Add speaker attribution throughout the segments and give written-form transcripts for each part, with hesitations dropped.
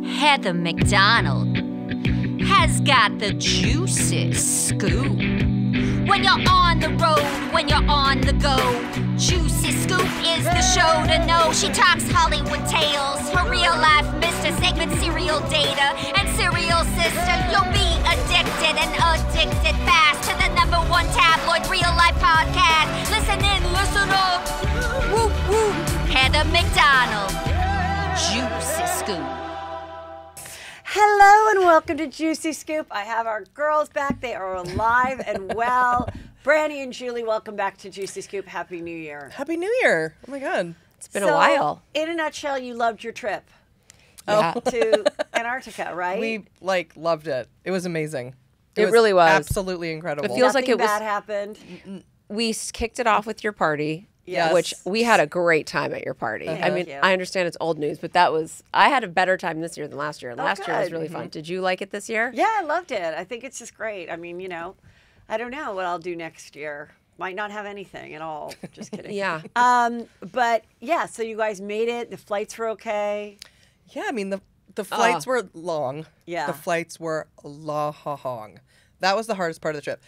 Speaker 1: Heather Mcdonald has got the juiciest scoop. When you're on the road, when you're on the go, Juicy Scoop is the show to know. She talks Hollywood tales, her real life Mr. Segment serial data and serial sister. You'll be addicted and addicted fast to the #1 tabloid real life podcast. Listen in, listen up. Whoop whoop. Heather Mcdonald, Juicy Scoop.
Speaker 2: Hello and welcome to Juicy Scoop. I have our girls back. They are alive and well. Brandy and Julie, welcome back to Juicy Scoop. Happy New Year.
Speaker 3: Happy New Year. Oh my God.
Speaker 4: It's been a while.
Speaker 2: In a nutshell, you loved your trip
Speaker 4: Yeah.
Speaker 2: to Antarctica, right?
Speaker 3: We loved it. It was amazing.
Speaker 4: It really was.
Speaker 3: Absolutely incredible.
Speaker 4: It feels like
Speaker 2: Nothing
Speaker 4: it was-
Speaker 2: bad happened.
Speaker 4: We kicked it off with your party,
Speaker 2: Yes.
Speaker 4: which we had a great time at your party. I mean,
Speaker 2: Thank you.
Speaker 4: I understand it's old news, but I had a better time this year than last year. Last year was
Speaker 2: good.
Speaker 4: really fun. Did you like it this year?
Speaker 2: Yeah, I loved it. I think it's just great. I mean, I don't know what I'll do next year. Might not have anything at all. Just kidding.
Speaker 4: Yeah.
Speaker 2: But yeah, so you guys made it. The flights were okay.
Speaker 3: Yeah, I mean, the flights were long.
Speaker 2: Yeah.
Speaker 3: The flights were long. That was the hardest part of the trip.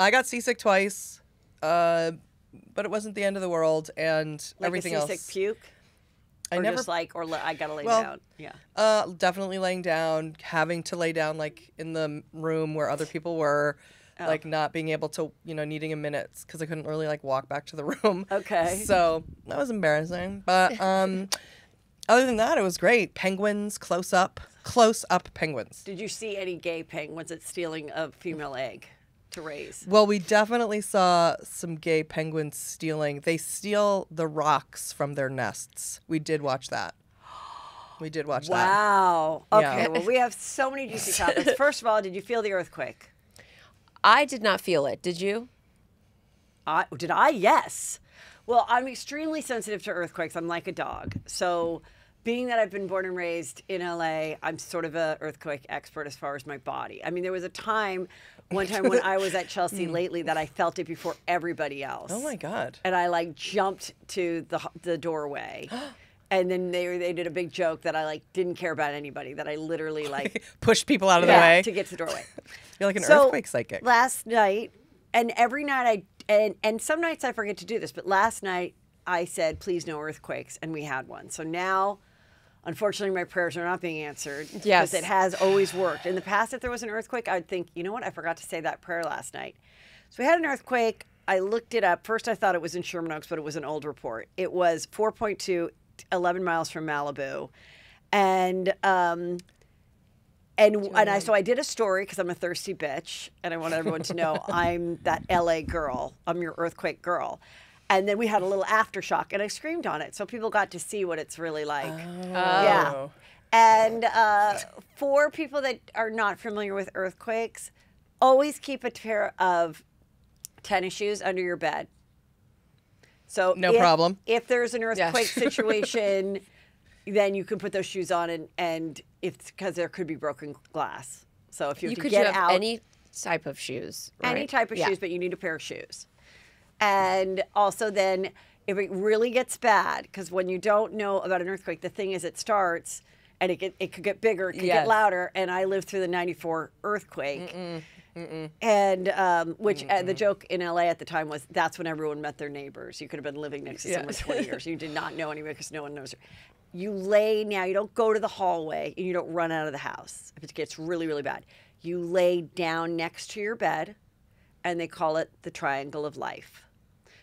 Speaker 3: I got seasick twice, but it wasn't the end of the world, and
Speaker 2: Like
Speaker 3: everything
Speaker 2: a
Speaker 3: else.
Speaker 2: seasick puke.
Speaker 3: I
Speaker 2: Or
Speaker 3: never.
Speaker 2: just like, I gotta lay
Speaker 3: Well,
Speaker 2: down. Yeah.
Speaker 3: Definitely laying down, having to lay down like in the room where other people were, like not being able to, needing a minute because I couldn't really like walk back to the room.
Speaker 2: Okay.
Speaker 3: So that was embarrassing, but other than that, it was great. Penguins, close up penguins.
Speaker 2: Did you see any gay penguins at stealing a female egg to raise?
Speaker 3: Well, we definitely saw some gay penguins stealing. They steal the rocks from their nests. We did watch that. That.
Speaker 2: Wow. Okay.
Speaker 3: Yeah.
Speaker 2: Well, we have so many juicy topics. First of all, did you feel the earthquake?
Speaker 4: I did not feel it. Did you?
Speaker 2: Did I? Yes. Well, I'm extremely sensitive to earthquakes. I'm like a dog. So, being that I've been born and raised in LA, I'm sort of an earthquake expert as far as my body. I mean, there was one time when I was at Chelsea lately that I felt it before everybody else.
Speaker 3: Oh my God.
Speaker 2: And I like jumped to the doorway. And then they did a big joke that I didn't care about anybody, that I literally
Speaker 3: Push people out of the way.
Speaker 2: to get to the doorway.
Speaker 3: You're like an
Speaker 2: So,
Speaker 3: earthquake psychic.
Speaker 2: Last night, and every night and some nights I forget to do this, but last night I said, please no earthquakes, and we had one. So now, unfortunately, my prayers are not being answered.
Speaker 4: Yes.
Speaker 2: Because it has always worked. In the past, if there was an earthquake, I'd think, you know what, I forgot to say that prayer last night. So we had an earthquake. I looked it up. First, I thought it was in Sherman Oaks, but it was an old report. It was 4.2, 11 miles from Malibu. And so I did a story because I'm a thirsty bitch, and I want everyone to know I'm that LA girl. I'm your earthquake girl. And then we had a little aftershock, and I screamed on it, so people got to see what it's really like. Yeah. And for people that are not familiar with earthquakes, always keep a pair of tennis shoes under your bed. So
Speaker 3: No problem.
Speaker 2: If there's an earthquake situation, then you can put those shoes on, and it's because there could be broken glass. So if you have to get out,
Speaker 4: any type of shoes, right?
Speaker 2: any type of shoes, but you need a pair of shoes. And also then, if it really gets bad, because when you don't know about an earthquake, the thing is it starts, and it could get bigger, it could get louder. And I lived through the '94 earthquake. And the joke in LA at the time was that's when everyone met their neighbors. You could have been living next to someone 20 years. You did not know anybody because no one knows. You don't go to the hallway and you don't run out of the house if it gets really, really bad. You lay down next to your bed, and they call it the triangle of life.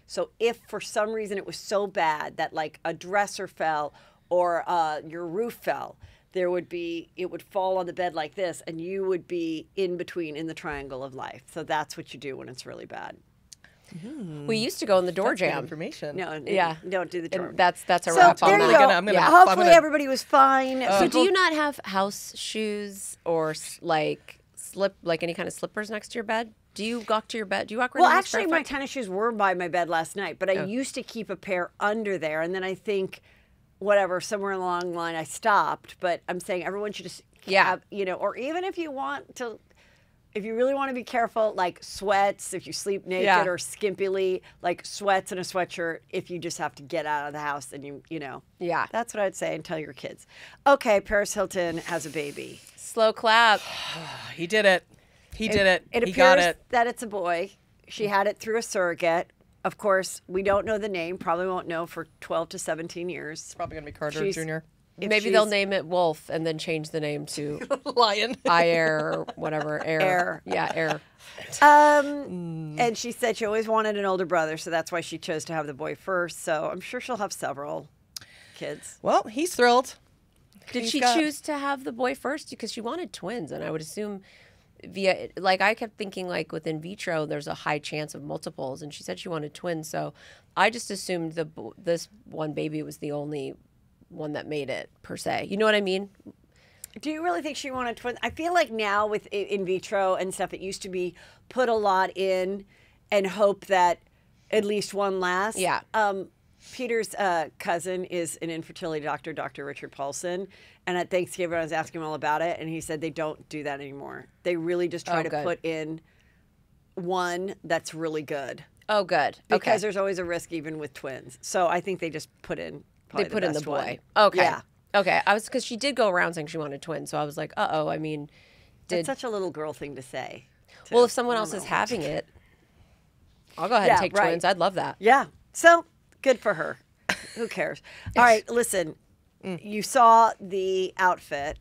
Speaker 2: So if for some reason it was so bad that like a dresser fell or your roof fell, it would fall on the bed like this, and you would be in between in the triangle of life. So that's what you do when it's really bad.
Speaker 4: We used to go in the door
Speaker 3: That's good
Speaker 4: jam.
Speaker 3: information.
Speaker 2: No,
Speaker 4: Yeah.
Speaker 2: don't do the door.
Speaker 4: And that's a
Speaker 2: So
Speaker 4: wrap.
Speaker 2: there
Speaker 4: on
Speaker 2: you
Speaker 4: that.
Speaker 2: go.
Speaker 3: I'm gonna-
Speaker 2: Hopefully everybody was fine.
Speaker 4: So do you not have house shoes or like any kind of slippers next to your bed? Do you walk to your bed? Do you walk around?
Speaker 2: Well,
Speaker 4: your house
Speaker 2: actually, my
Speaker 4: barefoot?
Speaker 2: tennis shoes were by my bed last night, but I used to keep a pair under there, and then I think, somewhere along the line, I stopped. But I'm saying everyone should just have, or even if you want to, if you really want to be careful, like sweats, if you sleep naked or skimpily, like sweats and a sweatshirt, if you just have to get out of the house and you know.
Speaker 4: Yeah.
Speaker 2: That's what I'd say and tell your kids. Okay, Paris Hilton has a baby.
Speaker 4: Slow clap.
Speaker 3: He did it. He did it.
Speaker 2: It
Speaker 3: He got
Speaker 2: appears
Speaker 3: it.
Speaker 2: that it's a boy. She had it through a surrogate. Of course, we don't know the name. Probably won't know for 12 to 17 years.
Speaker 3: It's probably going to be Carter Jr.
Speaker 4: Maybe they'll name it Wolf and then change the name to
Speaker 3: Lion.
Speaker 4: Air or whatever. Air. Yeah, Air.
Speaker 2: And she said she always wanted an older brother, so that's why she chose to have the boy first. So I'm sure she'll have several kids.
Speaker 3: Well, he's thrilled.
Speaker 4: Did she choose to have the boy first? Because she wanted twins, and I would assume I kept thinking like with in vitro, there's a high chance of multiples, and she said she wanted twins. So I just assumed this one baby was the only one that made it per se. You know what I mean?
Speaker 2: Do you really think she wanted twins? I feel like now with in vitro and stuff, it used to be put a lot in and hope that at least one lasts.
Speaker 4: Yeah.
Speaker 2: Peter's cousin is an infertility doctor, Dr. Richard Paulson. And at Thanksgiving, I was asking him all about it. And he said they don't do that anymore. They really just try to put in one that's really good.
Speaker 4: Oh, good.
Speaker 2: Because there's always a risk even with twins. So I think they just put in
Speaker 4: They put in the boy.
Speaker 2: One.
Speaker 4: Okay.
Speaker 2: Yeah.
Speaker 4: Okay. Because she did go around saying she wanted twins. So I was like, uh-oh. I mean,
Speaker 2: it's such a little girl thing to say.
Speaker 4: Well, if someone else is having it, I'll go ahead and take twins. I'd love that.
Speaker 2: Yeah. So good for her. Who cares? All right. Listen, you saw the outfit.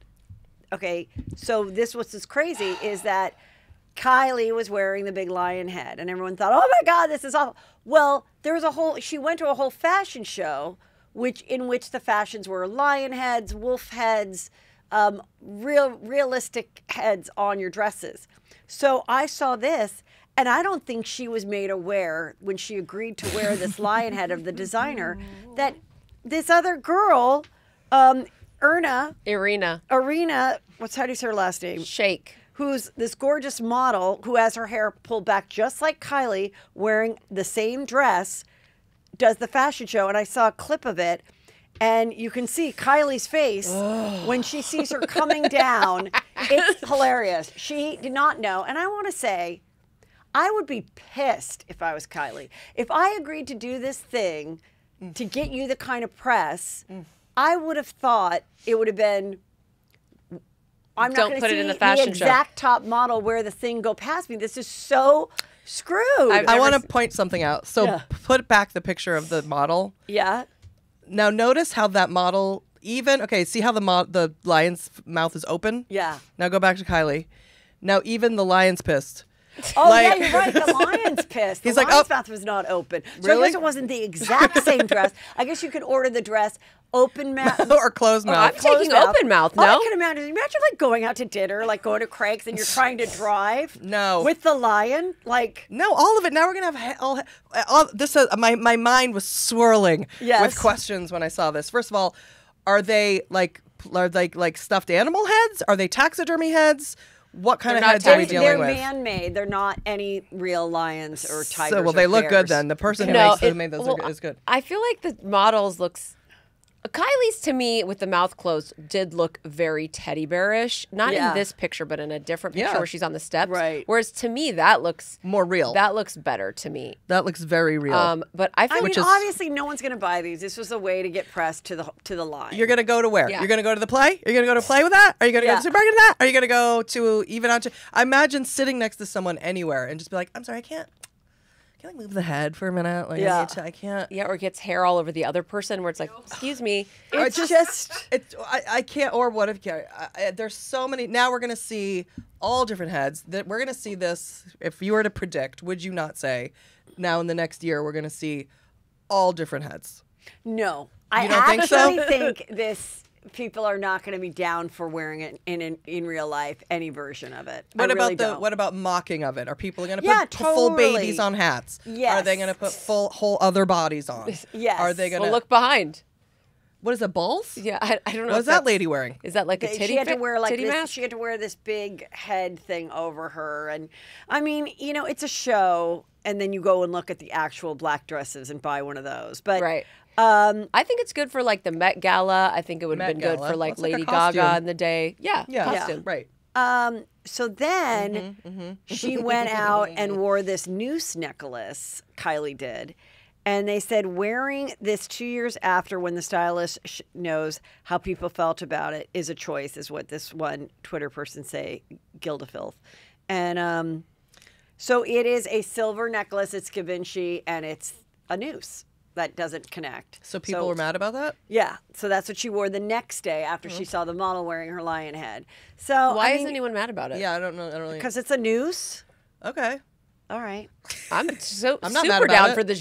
Speaker 2: Okay. So what's crazy is that Kylie was wearing the big lion head and everyone thought, oh my God, this is awful. Well, she went to a whole fashion show in which the fashions were lion heads, wolf heads, realistic heads on your dresses. So I saw this, and I don't think she was made aware when she agreed to wear this lion head of the designer that this other girl, Irina, how do you say her last name?
Speaker 4: Shake.
Speaker 2: Who's this gorgeous model who has her hair pulled back just like Kylie, wearing the same dress, does the fashion show. And I saw a clip of it, and you can see Kylie's face when she sees her coming down. It's hilarious. She did not know. And I want to say, I would be pissed if I was Kylie. If I agreed to do this thing to get you the kind of press, I would have thought it would have been, I'm not going to see the exact top model wear the thing go past me. This is so screwed.
Speaker 3: I want to point something out. So put back the picture of the model.
Speaker 2: Yeah.
Speaker 3: Now notice how that model see how the lion's mouth is open?
Speaker 2: Yeah.
Speaker 3: Now go back to Kylie. Now even the lion's pissed.
Speaker 2: Oh, yeah, you're right. The lion's pissed. The lion's mouth was not open. So
Speaker 3: really?
Speaker 2: I guess it wasn't the exact same dress. I guess you could order the dress open mouth.
Speaker 3: Or closed mouth.
Speaker 4: I'm taking open mouth, no?
Speaker 2: I can imagine like going out to dinner, like going to Craig's and you're trying to drive.
Speaker 3: No.
Speaker 2: With the lion? Like.
Speaker 3: No, all of it. Now we're going to have all this. My mind was swirling with questions when I saw this. First of all, are they like stuffed animal heads? Are they taxidermy heads? What kind of heads are we dealing with?
Speaker 2: They're man-made. They're not any real lions or tigers.
Speaker 3: So, well, they look good then. The person who made those is good.
Speaker 4: I feel like the models Kylie's, to me, with the mouth closed, did look very teddy bearish. Not in this picture, but in a different picture where she's on the steps.
Speaker 2: Right.
Speaker 4: Whereas to me, that looks
Speaker 3: more real.
Speaker 4: That looks better to me.
Speaker 3: That looks very real.
Speaker 4: But I feel
Speaker 2: obviously, no one's going to buy these. This was a way to get press to the line.
Speaker 3: You're going to go to where?
Speaker 4: Yeah.
Speaker 3: You're going to go to the play? You're going to go to play with that? Are you going to go to the supermarket with that? Are you going to go to even on? I imagine sitting next to someone anywhere and just be like, I'm sorry, I can't move the head for a minute. Like, I can't.
Speaker 4: Yeah, or gets hair all over the other person where it's like, excuse me.
Speaker 2: It's just
Speaker 3: I can't. Or what if there's so many. Now we're gonna see all different heads. That we're gonna see this. If you were to predict, would you not say, now in the next year we're gonna see all different heads?
Speaker 2: No,
Speaker 3: you don't think so?
Speaker 2: think this. People are not going to be down for wearing it in real life, any version of it.
Speaker 3: What about mocking of it? Are people going to put full babies on hats?
Speaker 2: Yes.
Speaker 3: Are they going to put whole other bodies on?
Speaker 2: Yes.
Speaker 3: Are they going to
Speaker 4: look behind?
Speaker 3: What is it, balls?
Speaker 4: Yeah, I don't know.
Speaker 3: What is that lady wearing?
Speaker 4: Is that like a titty?
Speaker 2: She had to wear
Speaker 4: titty mask?
Speaker 2: She had to wear this big head thing over her, and I mean, it's a show, and then you go and look at the actual black dresses and buy one of those. But
Speaker 4: right. I think it's good for like the Met Gala. I think it would have been good for like Lady Gaga in the day. Yeah, costume.
Speaker 3: Right.
Speaker 2: So then she went out and wore this noose necklace, Kylie did. And they said wearing this 2 years after, when the stylist knows how people felt about it, is a choice, is what this one Twitter person say, Gildafilth. And so it is a silver necklace. It's Givenchy, and it's a noose that doesn't connect.
Speaker 3: So people were mad about that?
Speaker 2: Yeah. So that's what she wore the next day after she saw the model wearing her lion head. So
Speaker 4: Why is anyone mad about it?
Speaker 3: Yeah, I don't know. I don't really.
Speaker 2: Because it's a noose.
Speaker 3: Okay.
Speaker 2: All right.
Speaker 4: I'm
Speaker 3: not
Speaker 4: super
Speaker 3: mad about
Speaker 4: down
Speaker 3: it.
Speaker 4: for the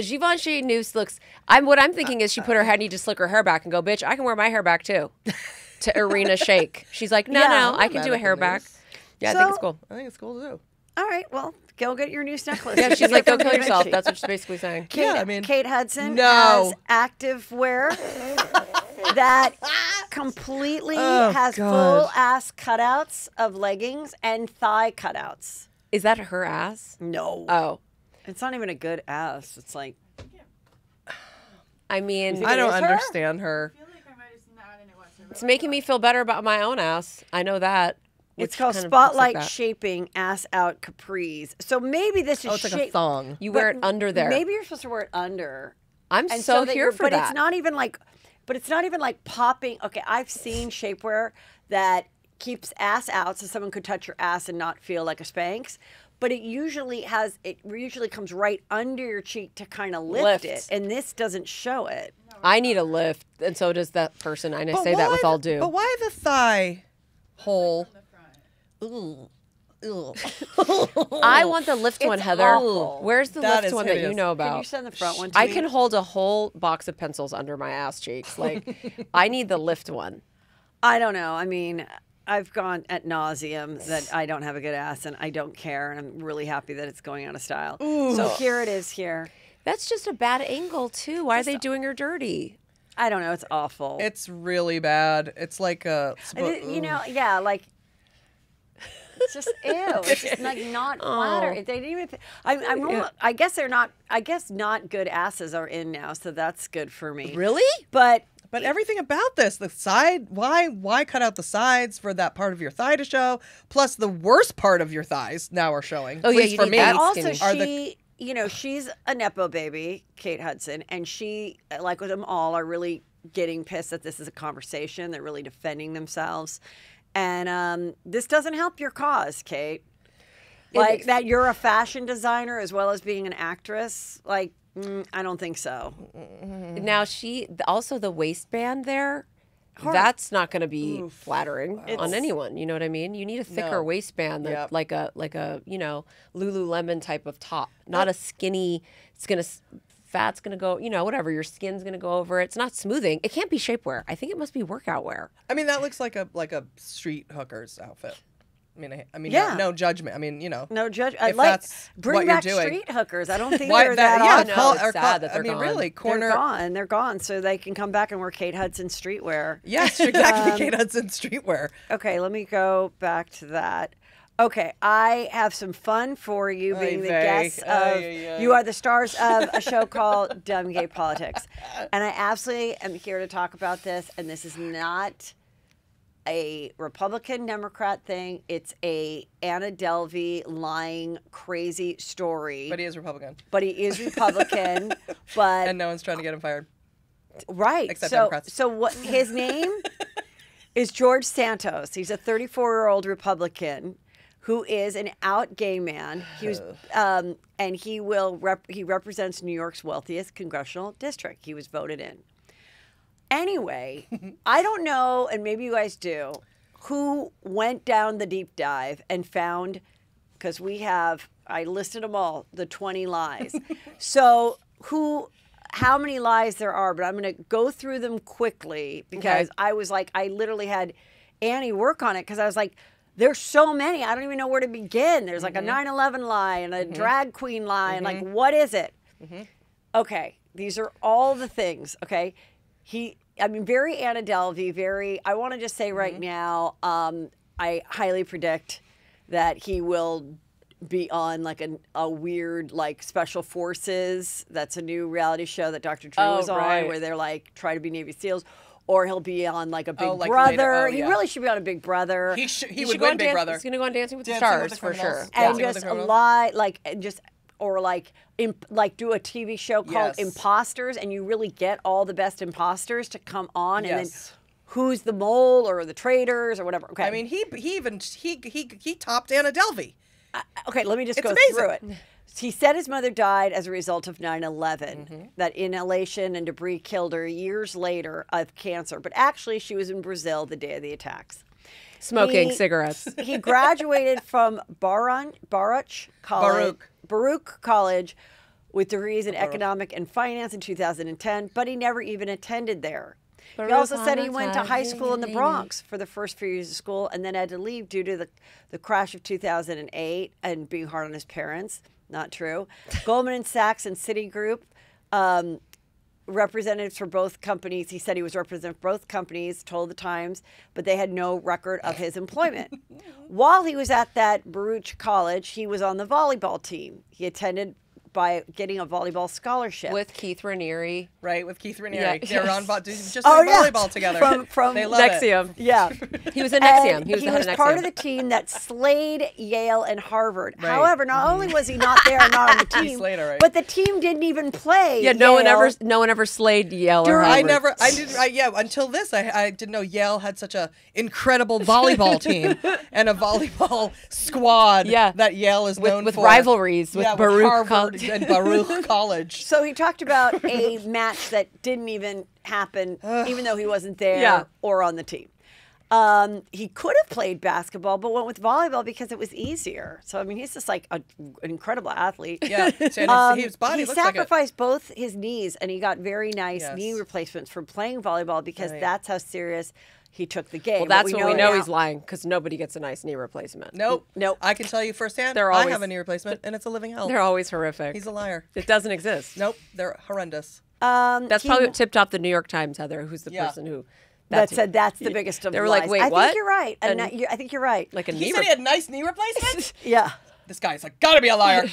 Speaker 4: Givenchy noose looks. What I'm thinking is she put her head and you just slick her hair back and go, bitch, I can wear my hair back too. To Arena Shake. She's like, no, I can
Speaker 3: mad
Speaker 4: do a
Speaker 3: at
Speaker 4: hair
Speaker 3: the
Speaker 4: back.
Speaker 3: noose.
Speaker 4: Yeah, I
Speaker 2: So-
Speaker 4: think it's cool.
Speaker 3: I think it's cool too.
Speaker 2: All right. Well, go get your noose necklace.
Speaker 4: Yeah, she's like, go kill yourself.
Speaker 2: Givenchy.
Speaker 4: That's what she's basically saying.
Speaker 2: Kate,
Speaker 3: Yeah, I mean,
Speaker 2: Kate Hudson
Speaker 3: no.
Speaker 2: has active wear that completely has full ass cutouts of leggings and thigh cutouts.
Speaker 4: Is that her ass?
Speaker 2: No.
Speaker 4: Oh.
Speaker 2: It's not even a good ass. It's like,
Speaker 4: I mean,
Speaker 3: I don't
Speaker 2: is her?
Speaker 3: understand her.
Speaker 5: I feel like I might have seen that and it wasn't.
Speaker 4: it's making me feel better about my own ass. I know that.
Speaker 2: it's
Speaker 4: which
Speaker 2: called
Speaker 4: kind of looks like
Speaker 2: Spotlight
Speaker 4: that.
Speaker 2: Ass Out Capris. So maybe this is
Speaker 3: Oh, it's like a thong.
Speaker 4: You wear it under there.
Speaker 2: Maybe you're supposed to wear it under.
Speaker 4: I'm
Speaker 2: And
Speaker 4: so
Speaker 2: that
Speaker 4: here
Speaker 2: you're-
Speaker 4: for
Speaker 2: but
Speaker 4: that.
Speaker 2: it's not even like, popping. Okay, I've seen shapewear that keeps ass out, so someone could touch your ass and not feel like a Spanx. But it usually comes right under your cheek to kind of lift it, and this doesn't show it.
Speaker 4: I need a lift, and so does that person. I
Speaker 3: But
Speaker 4: say that with
Speaker 3: why
Speaker 4: all
Speaker 3: the-
Speaker 4: due.
Speaker 3: But why the thigh hole?
Speaker 5: From the front.
Speaker 4: I want the lift one,
Speaker 2: It's
Speaker 4: Heather.
Speaker 2: awful.
Speaker 4: Where's the
Speaker 3: That
Speaker 4: lift
Speaker 3: is
Speaker 4: one that you
Speaker 3: hideous.
Speaker 4: know
Speaker 2: Can
Speaker 4: about?
Speaker 2: you send the front one to
Speaker 4: I
Speaker 2: me?
Speaker 4: can hold a whole box of pencils under my ass cheeks. Like, I need the lift one.
Speaker 2: I don't know. I mean, I've gone at nauseum that I don't have a good ass, and I don't care, and I'm really happy that it's going out of style. So here it is here.
Speaker 4: That's just a bad angle, too. Why are they doing her dirty?
Speaker 2: I don't know. It's awful.
Speaker 3: It's really bad. It's like a.
Speaker 2: You know, yeah, like it's just ew. It's just like not flatter. They didn't even. I guess they're not. I guess not good asses are in now, so that's good for me.
Speaker 4: Really?
Speaker 2: But
Speaker 3: everything about this, the side, why cut out the sides for that part of your thigh to show? Plus, the worst part of your thighs now are showing.
Speaker 4: Oh,
Speaker 3: At
Speaker 4: yeah,
Speaker 3: least
Speaker 4: you
Speaker 3: for
Speaker 4: need
Speaker 3: me.
Speaker 4: that.
Speaker 2: and also
Speaker 4: skinny.
Speaker 3: Are
Speaker 2: she, you know, she's a nepo baby, Kate Hudson, and she, like with them all, are really getting pissed that this is a conversation. They're really defending themselves, and this doesn't help your cause, Kate. Like that, you're a fashion designer as well as being an actress. Like, I don't think so.
Speaker 4: Now, also the waistband there, that's not going to be flattering on anyone. You know what I mean? You need a thicker
Speaker 3: No.
Speaker 4: waistband,
Speaker 3: Yep.
Speaker 4: like a Lululemon type of top, not a skinny. It's gonna fat's gonna go. Whatever. Your skin's gonna go over it. It's not smoothing. It can't be shapewear. I think it must be workout wear.
Speaker 3: I mean, that looks like a street hooker's outfit. I mean,
Speaker 2: Yeah.
Speaker 3: no judgment. I mean,
Speaker 2: No judge.
Speaker 3: If
Speaker 2: Like
Speaker 3: that's
Speaker 2: bring
Speaker 3: what you're
Speaker 2: back
Speaker 3: doing.
Speaker 2: street hookers. I don't think
Speaker 3: Why
Speaker 2: they're
Speaker 3: that?
Speaker 2: that
Speaker 3: Yeah,
Speaker 2: on.
Speaker 4: know,
Speaker 3: call-
Speaker 4: it's
Speaker 3: or
Speaker 4: sad
Speaker 3: call-
Speaker 4: that
Speaker 3: I
Speaker 4: they're
Speaker 3: mean,
Speaker 4: gone.
Speaker 3: really, corner.
Speaker 2: They're gone. They're gone. So they can come back and wear Kate Hudson streetwear.
Speaker 3: Yes, exactly. Kate Hudson streetwear.
Speaker 2: Okay, let me go back to that. Okay, I have some fun for you being the guests of. You are the stars of a show called Dumb Gay Politics, and I absolutely am here to talk about this. And this is not a Republican Democrat thing. It's a Anna Delvey lying crazy story.
Speaker 3: But he is Republican.
Speaker 2: Republican, but
Speaker 3: And no one's trying to get him fired.
Speaker 2: right.
Speaker 3: Except
Speaker 2: so,
Speaker 3: Democrats.
Speaker 2: so what his name is George Santos. He's a 34-year-old Republican who is an out gay man. He was, and he represents New York's wealthiest congressional district. He was voted in. Anyway, I don't know, and maybe you guys do, who went down the deep dive and found, because I listed them all, the 20 lies. So how many lies there are, but I'm going to go through them quickly because I was like, I literally had Annie work on it because I was like, there's so many. I don't even know where to begin. There's like a 9/11 lie and a drag queen lie and like, what is it? Okay, these are all the things, okay? Very Anna Delvey, I want to just say right now, I highly predict that he will be on like a weird like Special Forces. That's a new reality show that Dr. Drew was on
Speaker 4: right.
Speaker 2: where they're like try to be Navy SEALs. or he'll be on like a Big
Speaker 3: like
Speaker 2: Brother.
Speaker 3: later. Oh,
Speaker 2: He
Speaker 3: yeah.
Speaker 2: really should be on a Big Brother.
Speaker 3: He would win Big Brother.
Speaker 4: He's going to go on Dancing with the
Speaker 3: Dancing
Speaker 4: Stars
Speaker 3: with the
Speaker 4: for sure.
Speaker 3: Criminals.
Speaker 2: And
Speaker 3: Dancing with
Speaker 2: just
Speaker 3: the Criminals.
Speaker 2: lie, like, and just, or like do a TV show called
Speaker 3: Yes.
Speaker 2: Imposters, and you really get all the best imposters to come on, and then
Speaker 3: Yes.
Speaker 2: who's the mole or the traitors or whatever. Okay.
Speaker 3: I mean, he topped Anna Delvey.
Speaker 2: Okay, let me just
Speaker 3: It's
Speaker 2: go
Speaker 3: amazing.
Speaker 2: through it. He said his mother died as a result of 9/11, that inhalation and debris killed her years later of cancer. But actually, she was in Brazil the day of the attacks.
Speaker 4: Smoking cigarettes.
Speaker 2: He graduated from Baruch College with degrees in economic and finance in 2010, but he never even attended there. He also said he went to high school in the Bronx for the first few years of school and then had to leave due to the crash of 2008 and being hard on his parents. Not true. Goldman Sachs and Citigroup, representatives for both companies. He said he was representing both companies, told the Times, but they had no record of his employment. While he was at that Baruch College, he was on the volleyball team. He attended by getting a volleyball scholarship.
Speaker 4: With Keith Raniere.
Speaker 3: Right, with Keith Raniere.
Speaker 4: Yeah.
Speaker 3: They were on just
Speaker 2: Oh,
Speaker 3: doing
Speaker 2: yeah.
Speaker 3: volleyball together.
Speaker 2: From
Speaker 3: they love it.
Speaker 4: Nexium.
Speaker 2: Yeah.
Speaker 4: He was in
Speaker 2: And
Speaker 4: Nexium. He was the head of
Speaker 2: part
Speaker 4: Nexium.
Speaker 2: of the team that slayed Yale and Harvard.
Speaker 3: Right.
Speaker 2: However, not only was he not there, not on the team,
Speaker 3: slayed her, right.
Speaker 2: but the team didn't even play.
Speaker 4: Yeah, no one
Speaker 2: Yale.
Speaker 4: ever slayed Yale or Harvard.
Speaker 3: Until this, I didn't know Yale had such a incredible volleyball team and a volleyball squad that Yale is known
Speaker 4: with
Speaker 3: for.
Speaker 4: rivalries with Baruch
Speaker 3: Harvard
Speaker 4: College.
Speaker 3: and Baruch College.
Speaker 2: So he talked about a match that didn't even happen, even though he wasn't there or on the team. He could have played basketball, but went with volleyball because it was easier. So, I mean, he's just like an incredible athlete.
Speaker 3: Yeah, his body
Speaker 2: he
Speaker 3: looks like it.
Speaker 2: sacrificed both his knees, and he got very nice knee replacements for playing volleyball because that's how serious he took the game.
Speaker 4: Well, that's when we know
Speaker 2: now.
Speaker 4: he's lying because nobody gets a nice knee replacement.
Speaker 3: Nope.
Speaker 2: Nope.
Speaker 3: I can tell you firsthand,
Speaker 4: They're
Speaker 3: I
Speaker 4: always-
Speaker 3: have a knee replacement, and it's a living hell.
Speaker 4: They're always horrific.
Speaker 3: He's a liar.
Speaker 4: It doesn't exist.
Speaker 3: Nope, they're horrendous.
Speaker 4: That's probably what tipped off the New York Times, Heather, who's the person who...
Speaker 2: That said that's the biggest of
Speaker 4: They were
Speaker 2: lies.
Speaker 4: like, wait,
Speaker 2: I
Speaker 4: what?
Speaker 2: think you're right. And
Speaker 4: And-
Speaker 2: I think you're right.
Speaker 4: Like a
Speaker 3: He
Speaker 4: knee
Speaker 3: said he had nice knee replacements?
Speaker 2: Yeah.
Speaker 3: This guy's like, gotta be a liar.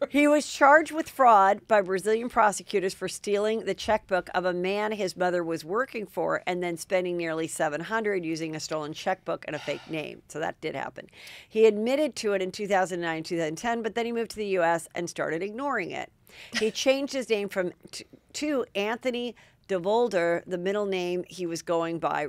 Speaker 2: He was charged with fraud by Brazilian prosecutors for stealing the checkbook of a man his mother was working for and then spending nearly $700 using a stolen checkbook and a fake name. So that did happen. He admitted to it in 2009, 2010, but then he moved to the U.S. and started ignoring it. He changed his name to Anthony DeVolder, the middle name he was going by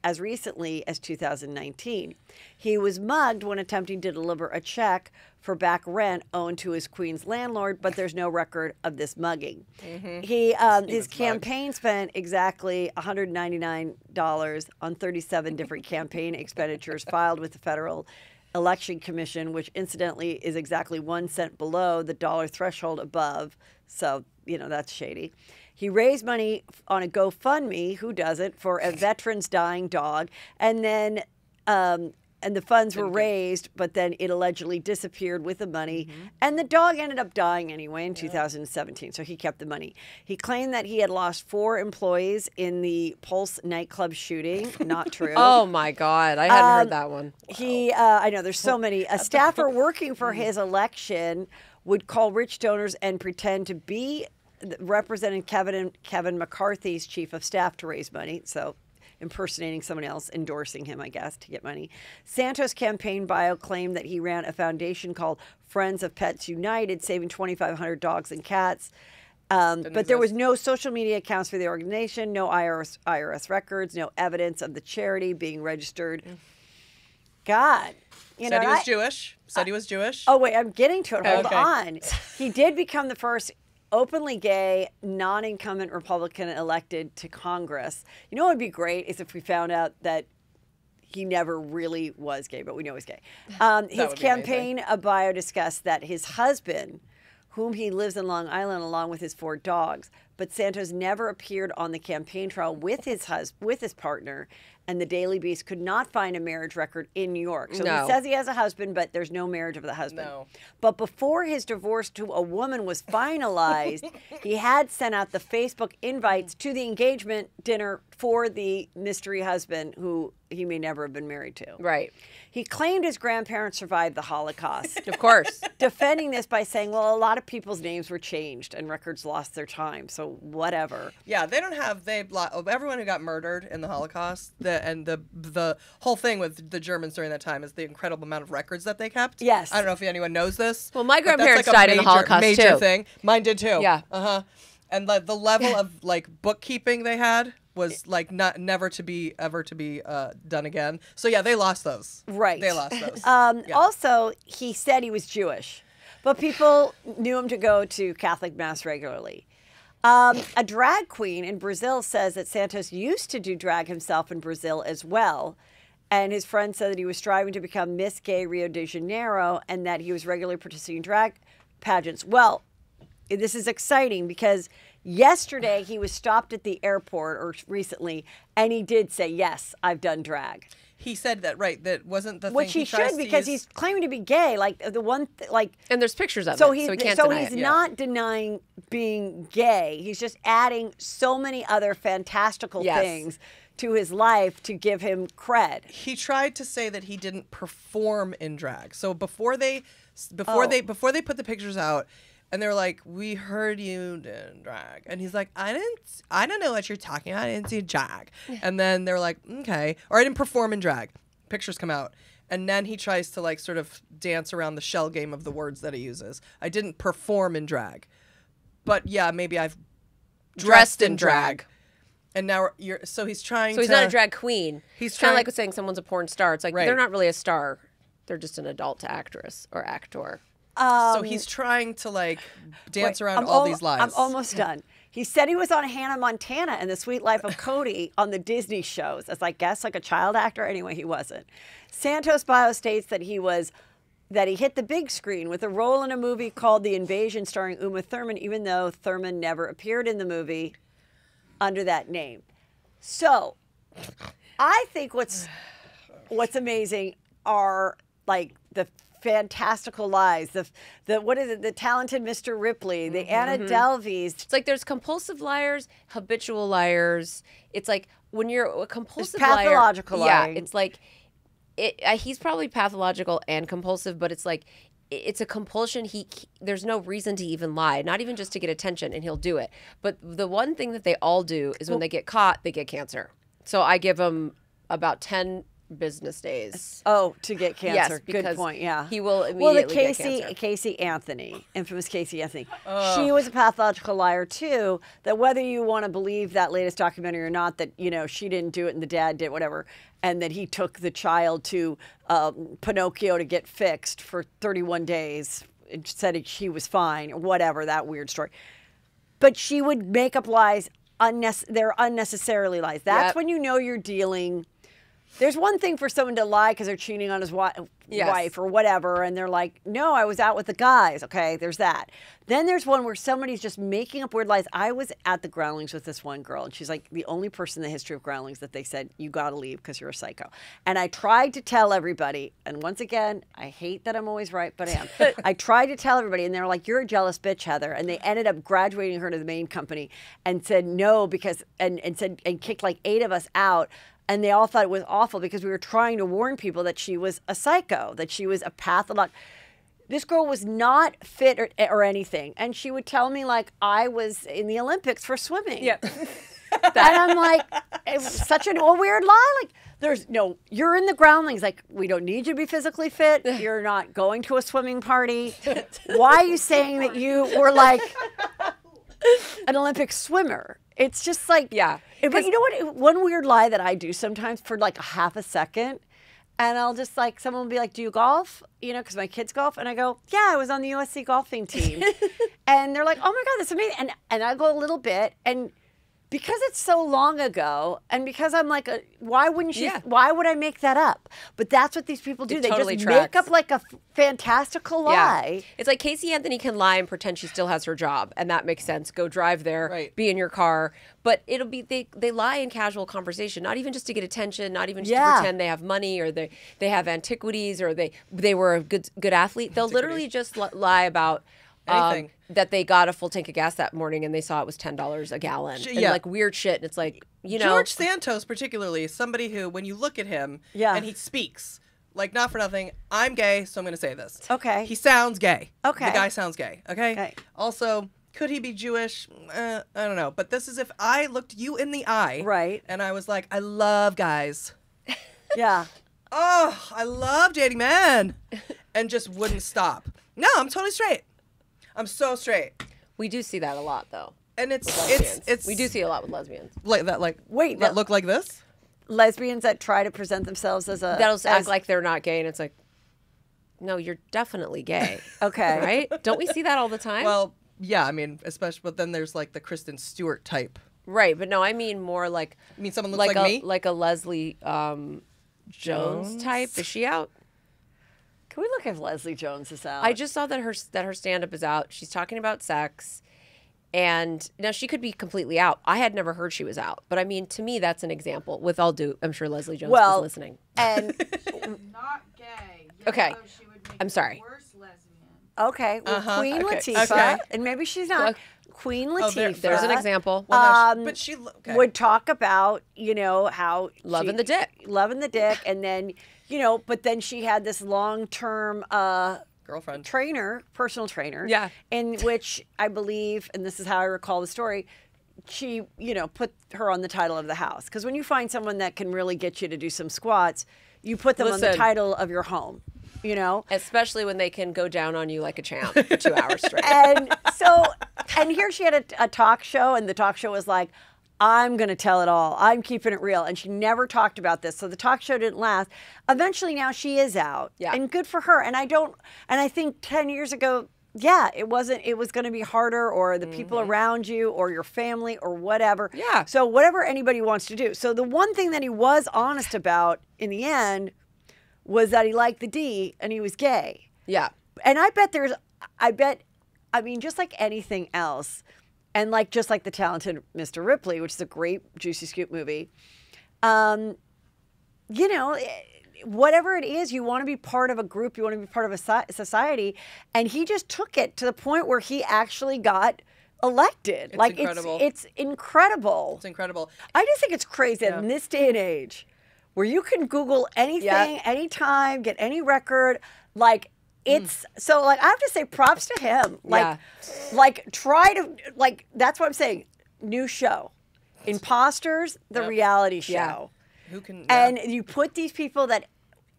Speaker 2: as recently as 2019. He was mugged when attempting to deliver a check for back rent owed to his Queens landlord, but there's no record of this mugging. His campaign spent exactly $199 on 37 different campaign expenditures filed with the Federal Election Commission, which incidentally is exactly 1 cent below the dollar threshold above. So, that's shady. He raised money on a GoFundMe, who doesn't, for a veteran's dying dog. And then, and the funds were raised, but then it allegedly disappeared with the money. And the dog ended up dying anyway in 2017, so he kept the money. He claimed that he had lost 4 employees in the Pulse nightclub shooting. Not true.
Speaker 4: Oh, my God. I hadn't heard that one.
Speaker 2: I know, there's so many. A staffer working for his election would call rich donors and pretend to be representing Kevin McCarthy's chief of staff to raise money. So impersonating someone else, endorsing him, I guess, to get money. Santos' campaign bio claimed that he ran a foundation called Friends of Pets United, saving 2,500 dogs and cats. But there was no social media accounts for the organization, no IRS records, no evidence of the charity being registered. God.
Speaker 3: Said he was Jewish. Said he was Jewish.
Speaker 2: Oh, wait, I'm getting to it. Hold
Speaker 3: Okay.
Speaker 2: on. He did become the first openly gay, non-incumbent Republican elected to Congress. You know what would be great is if we found out that he never really was gay, but we know he's gay. His
Speaker 3: would be
Speaker 2: campaign bio discussed that his husband, whom he lives in Long Island along with his 4 dogs, but Santos never appeared on the campaign trail with his partner, and the Daily Beast could not find a marriage record in New York. So
Speaker 4: No.
Speaker 2: he says he has a husband, but there's no marriage of the husband.
Speaker 3: No.
Speaker 2: But before his divorce to a woman was finalized, he had sent out the Facebook invites to the engagement dinner for the mystery husband who he may never have been married to.
Speaker 4: Right.
Speaker 2: He claimed his grandparents survived the Holocaust.
Speaker 4: Of course.
Speaker 2: Defending this by saying, well, a lot of people's names were changed and records lost their time. So so whatever.
Speaker 3: Yeah, they don't have everyone who got murdered in the Holocaust. The whole thing with the Germans during that time is the incredible amount of records that they kept.
Speaker 2: Yes.
Speaker 3: I don't know if anyone knows this.
Speaker 4: Well, my grandparents died in the Holocaust
Speaker 3: major
Speaker 4: too.
Speaker 3: Thing. Mine did too.
Speaker 4: Yeah.
Speaker 3: And the level of like bookkeeping they had was like never to be done again. So yeah, they lost those.
Speaker 2: Right.
Speaker 3: They lost those.
Speaker 2: Also, he said he was Jewish, but people knew him to go to Catholic Mass regularly. A drag queen in Brazil says that Santos used to do drag himself in Brazil as well. And his friend said that he was striving to become Miss Gay Rio de Janeiro and that he was regularly participating in drag pageants. Well, this is exciting because yesterday he was stopped at the airport, or recently, and he did say, yes, I've done drag.
Speaker 3: He said that, right? That wasn't the
Speaker 2: Which
Speaker 3: thing
Speaker 2: he should, because he's claiming to be gay. Like the one,
Speaker 4: and there's pictures of
Speaker 2: so
Speaker 4: it, so he can't
Speaker 2: so
Speaker 4: deny
Speaker 2: he's
Speaker 4: it.
Speaker 2: not denying being gay. He's just adding so many other fantastical things to his life to give him cred.
Speaker 3: He tried to say that he didn't perform in drag. So before they put the pictures out, and they're like, "We heard you in drag," and he's like, "I don't know what you're talking about. I didn't see drag." And then they're like, "Okay," or I didn't perform in drag. Pictures come out, and then he tries to like sort of dance around the shell game of the words that he uses. I didn't perform in drag, but yeah, maybe I've dressed in drag. And now he's trying.
Speaker 4: So he's not a drag queen.
Speaker 3: He's
Speaker 4: kind of
Speaker 3: trying,
Speaker 4: like saying someone's a porn star. It's like they're not really a star; they're just an adult actress or actor.
Speaker 3: So he's trying to like dance around all these lies.
Speaker 2: I'm almost done. He said he was on Hannah Montana and The Sweet Life of Kody on the Disney shows as, I guess, like a child actor. Anyway, he wasn't. Santos' bio states that he hit the big screen with a role in a movie called The Invasion starring Uma Thurman, even though Thurman never appeared in the movie under that name. So I think what's amazing are like the fantastical lies, the what is it, the talented Mr. Ripley, the Anna Delveys.
Speaker 4: It's like there's compulsive liars, habitual liars. It's like when you're a compulsive
Speaker 2: pathological
Speaker 4: liar,
Speaker 2: lying.
Speaker 4: Yeah, it's like he's probably pathological and compulsive, but it's like it's a compulsion. There's no reason to even lie, not even just to get attention, and he'll do it. But the one thing that they all do is when they get caught, they get cancer. So I give them about 10 business days.
Speaker 2: Oh, to get cancer.
Speaker 4: Yes,
Speaker 2: Good point. Yeah.
Speaker 4: He will immediately get cancer.
Speaker 2: Casey Anthony, infamous Casey Anthony. She was a pathological liar too. That whether you want to believe that latest documentary or not, that she didn't do it and the dad did, whatever, and that he took the child to Pinocchio to get fixed for 31 days and said she was fine or whatever, that weird story. But she would make up lies. They're unnecessarily lies. That's when you know you're dealing. There's one thing for someone to lie because they're cheating on his wife or whatever, and they're like, no, I was out with the guys. Okay, there's that. Then there's one where somebody's just making up weird lies. I was at the Groundlings with this one girl, and she's like the only person in the history of Groundlings that they said, you got to leave because you're a psycho. And I tried to tell everybody, and once again, I hate that I'm always right, but I am. I tried to tell everybody, and they're like, you're a jealous bitch, Heather. And they ended up graduating her to the main company and said no because, and kicked like 8 of us out. And they all thought it was awful because we were trying to warn people that she was a psycho, that she was a pathological. This girl was not fit or anything. And she would tell me, like, I was in the Olympics for swimming.
Speaker 4: Yep.
Speaker 2: And I'm like, it was such a weird lie. Like, you're in the Groundlings. Like, we don't need you to be physically fit. You're not going to a swimming party. Why are you saying that you were like an Olympic swimmer? It's just like,
Speaker 4: yeah.
Speaker 2: But you know what? One weird lie that I do sometimes for like a half a second, and I'll just like, someone will be like, do you golf? Because my kids golf. And I go, yeah, I was on the USC golfing team. And they're like, oh my God, that's amazing. And I go a little bit, and because it's so long ago, and because I'm like, why wouldn't you? Yeah. Why would I make that up? But that's what these people do. They totally just make up like a fantastical lie.
Speaker 4: Yeah. It's like Casey Anthony can lie and pretend she still has her job, and that makes sense. Go drive there, be in your car. But it'll be they lie in casual conversation, not even just to get attention, not even just to pretend they have money or they have antiquities or they were a good athlete. They'll literally just lie about. That they got a full tank of gas that morning and they saw it was $10 a gallon. And like weird shit. And it's like,
Speaker 3: George Santos particularly is somebody who, when you look at him and he speaks, like, not for nothing, I'm gay, so I'm going to say this.
Speaker 2: Okay.
Speaker 3: He sounds gay.
Speaker 2: Okay.
Speaker 3: The guy sounds gay. Okay. Also, Could he be Jewish? I don't know. But this is if I looked you in the eye.
Speaker 2: Right.
Speaker 3: And I was like, I love guys.
Speaker 2: Yeah.
Speaker 3: Oh, I love dating men. And just wouldn't stop. No, I'm totally straight. I'm so straight.
Speaker 4: We do see that a lot, though.
Speaker 3: And it's
Speaker 4: we do see a lot with lesbians.
Speaker 3: Like that, like
Speaker 2: Wait,
Speaker 3: that
Speaker 2: no.
Speaker 3: look like this.
Speaker 2: Lesbians that try to present themselves as a
Speaker 4: That'll act like they're not gay, and it's like, no, you're definitely gay.
Speaker 2: okay,
Speaker 4: Right? Don't we see that all the time?
Speaker 3: Well, yeah, I mean, especially, but then there's like the Kristen Stewart type.
Speaker 4: right, but no, I mean more like.
Speaker 3: You mean someone looks like me?
Speaker 4: Like a Leslie Jones type. Is she out?
Speaker 2: Can we look if Leslie Jones is out?
Speaker 4: I just saw that her stand-up is out. She's talking about sex. And now she could be completely out. I had never heard she was out. But I mean, to me, that's an example. With all due, I'm sure Leslie Jones is listening.
Speaker 2: And
Speaker 5: Not gay.
Speaker 4: Okay.
Speaker 5: Though she would make
Speaker 4: I'm sorry.
Speaker 5: a worse lesbian.
Speaker 2: okay, well, Queen
Speaker 3: Okay.
Speaker 2: Latifah,
Speaker 3: Okay.
Speaker 2: and maybe she's not.
Speaker 4: Look.
Speaker 2: Queen
Speaker 3: Oh,
Speaker 2: Latifah.
Speaker 4: There's an example.
Speaker 3: Well, no, but she okay.
Speaker 2: would talk about, how
Speaker 4: Loving the dick.
Speaker 2: loving the dick, and then, but then she had this long-term
Speaker 3: girlfriend.
Speaker 2: personal trainer,
Speaker 4: Yeah.
Speaker 2: in which I believe, and this is how I recall the story, she, put her on the title of the house. Because when you find someone that can really get you to do some squats, you put them on the
Speaker 4: Listen.
Speaker 2: title of your home,
Speaker 4: Especially when they can go down on you like a champ for 2 hours straight.
Speaker 2: And so, and here she had a talk show, and the talk show was like, I'm going to tell it all. I'm keeping it real. And she never talked about this. So the talk show didn't last. Eventually now she is out.
Speaker 4: Yeah.
Speaker 2: And good for her. And I think 10 years ago, yeah, it was going to be harder, or the people around you or your family or whatever.
Speaker 4: Yeah.
Speaker 2: So whatever anybody wants to do. So the one thing that he was honest about in the end was that he liked the D and he was gay.
Speaker 4: Yeah.
Speaker 2: And I mean, just like anything else, and just like The Talented Mr. Ripley, which is a great Juicy Scoop movie, whatever it is, you want to be part of a group, you want to be part of a society, and he just took it to the point where he actually got elected.
Speaker 3: It's incredible.
Speaker 2: It's incredible.
Speaker 3: It's incredible.
Speaker 2: I just think it's crazy that in this day and age, where you can Google anything, anytime, get any record, it's so I have to say props to him. Try to that's what I'm saying. New show, Imposters, the reality show.
Speaker 4: Yeah.
Speaker 3: Who can?
Speaker 2: And you put these people that,